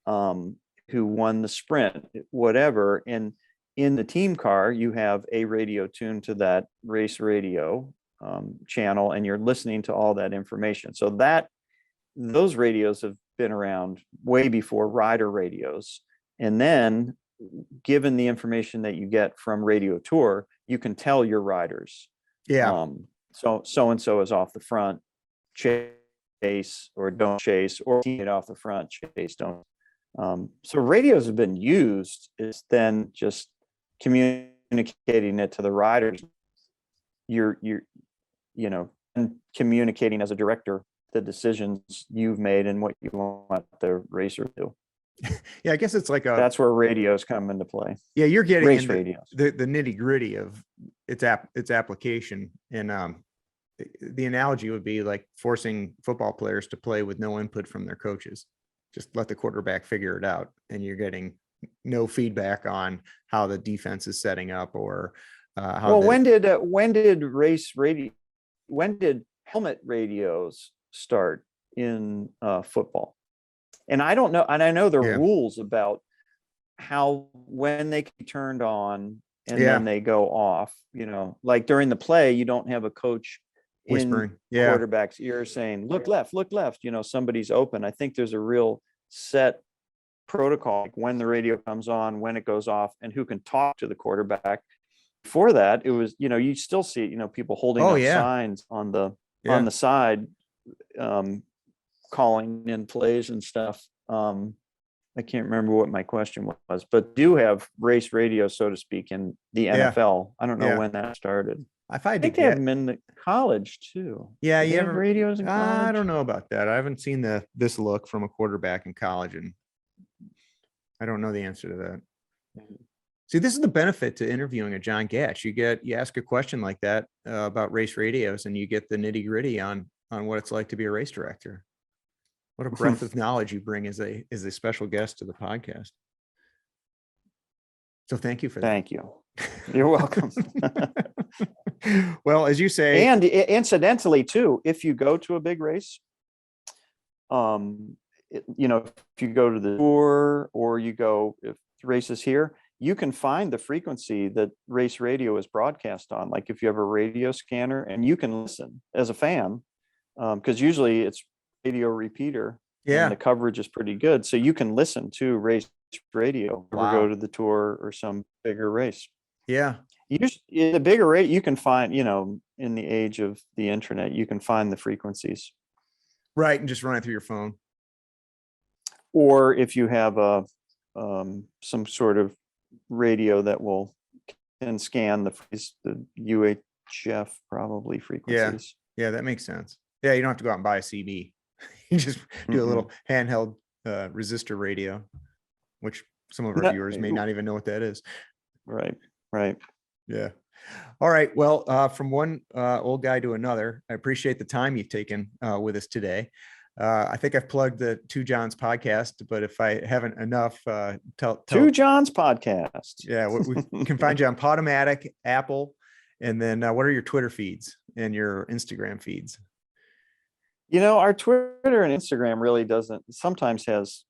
who won the sprint, whatever. And in the team car, you have a radio tuned to that race radio channel, and you're listening to all that information. So those radios have been around way before rider radios. And then given the information that you get from radio tour, you can tell your riders. Yeah. So-and-so is off the front, chase or don't chase, or teammate off the front, chase, don't. So radios have been used. It's then just communicating it to the riders. You're and communicating as a director the decisions you've made and what you want the racer to do. Yeah, I guess it's like that's where radios come into play. Yeah, you're getting race radios, the nitty gritty of its application. And the analogy would be like forcing football players to play with no input from their coaches. Just let the quarterback figure it out, and you're getting no feedback on how the defense is setting up or how. Well, when did helmet radios start in football? And I don't know, and I know there are rules about when they can be turned on and then they go off. Like during the play, you don't have a coach whispering in quarterback's ear saying, look left, somebody's open. I think there's a real set protocol, like when the radio comes on, when it goes off, and who can talk to the quarterback. Before that, it was, you still see, people holding up signs on the side, calling in plays and stuff. I can't remember what my question was, but do have race radio, so to speak, in the NFL. I don't know when that started. I think they have them in the college too. Yeah, you have radios in college? I don't know about that. I haven't seen this look from a quarterback in college, and I don't know the answer to that. See, this is the benefit to interviewing a John Gatch. You ask a question like that about race radios, and you get the nitty gritty on what it's like to be a race director. What a breadth of knowledge you bring as a special guest to the podcast. So thank you for that. Thank you. You're welcome. Well, as you say, and incidentally too, if you go to a big race, if you go to the tour or you go, if the race is here, you can find the frequency that race radio is broadcast on. Like if you have a radio scanner, and you can listen as a fan because usually it's radio repeater. Yeah. And the coverage is pretty good. So you can listen to race radio or Wow. go to the tour or some bigger race. Yeah. In the bigger rate, you can find, in the age of the internet, you can find the frequencies. Right. And just run it through your phone. Or if you have some sort of radio that can scan the UHF probably frequencies. Yeah, that makes sense. Yeah, you don't have to go out and buy a CB. You just do a little handheld resistor radio, which some of our viewers may not even know what that is. Right. Yeah. All right. Well, from one old guy to another, I appreciate the time you've taken with us today. I think I've plugged the Two Johns podcast, but if I haven't enough, tell Two Johns podcast. Yeah, we can find you on Podomatic, Apple, and then what are your Twitter feeds and your Instagram feeds? Our Twitter and Instagram really sometimes has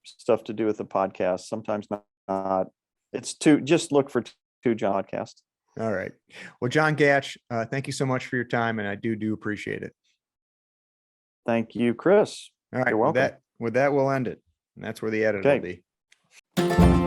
stuff to do with the podcast, sometimes not. It's just look for Two John podcast. All right. Well, John Gatch, thank you so much for your time, and I do appreciate it. Thank you, Chris. All right. You're welcome. With that, we'll end it. And that's where the edit will be.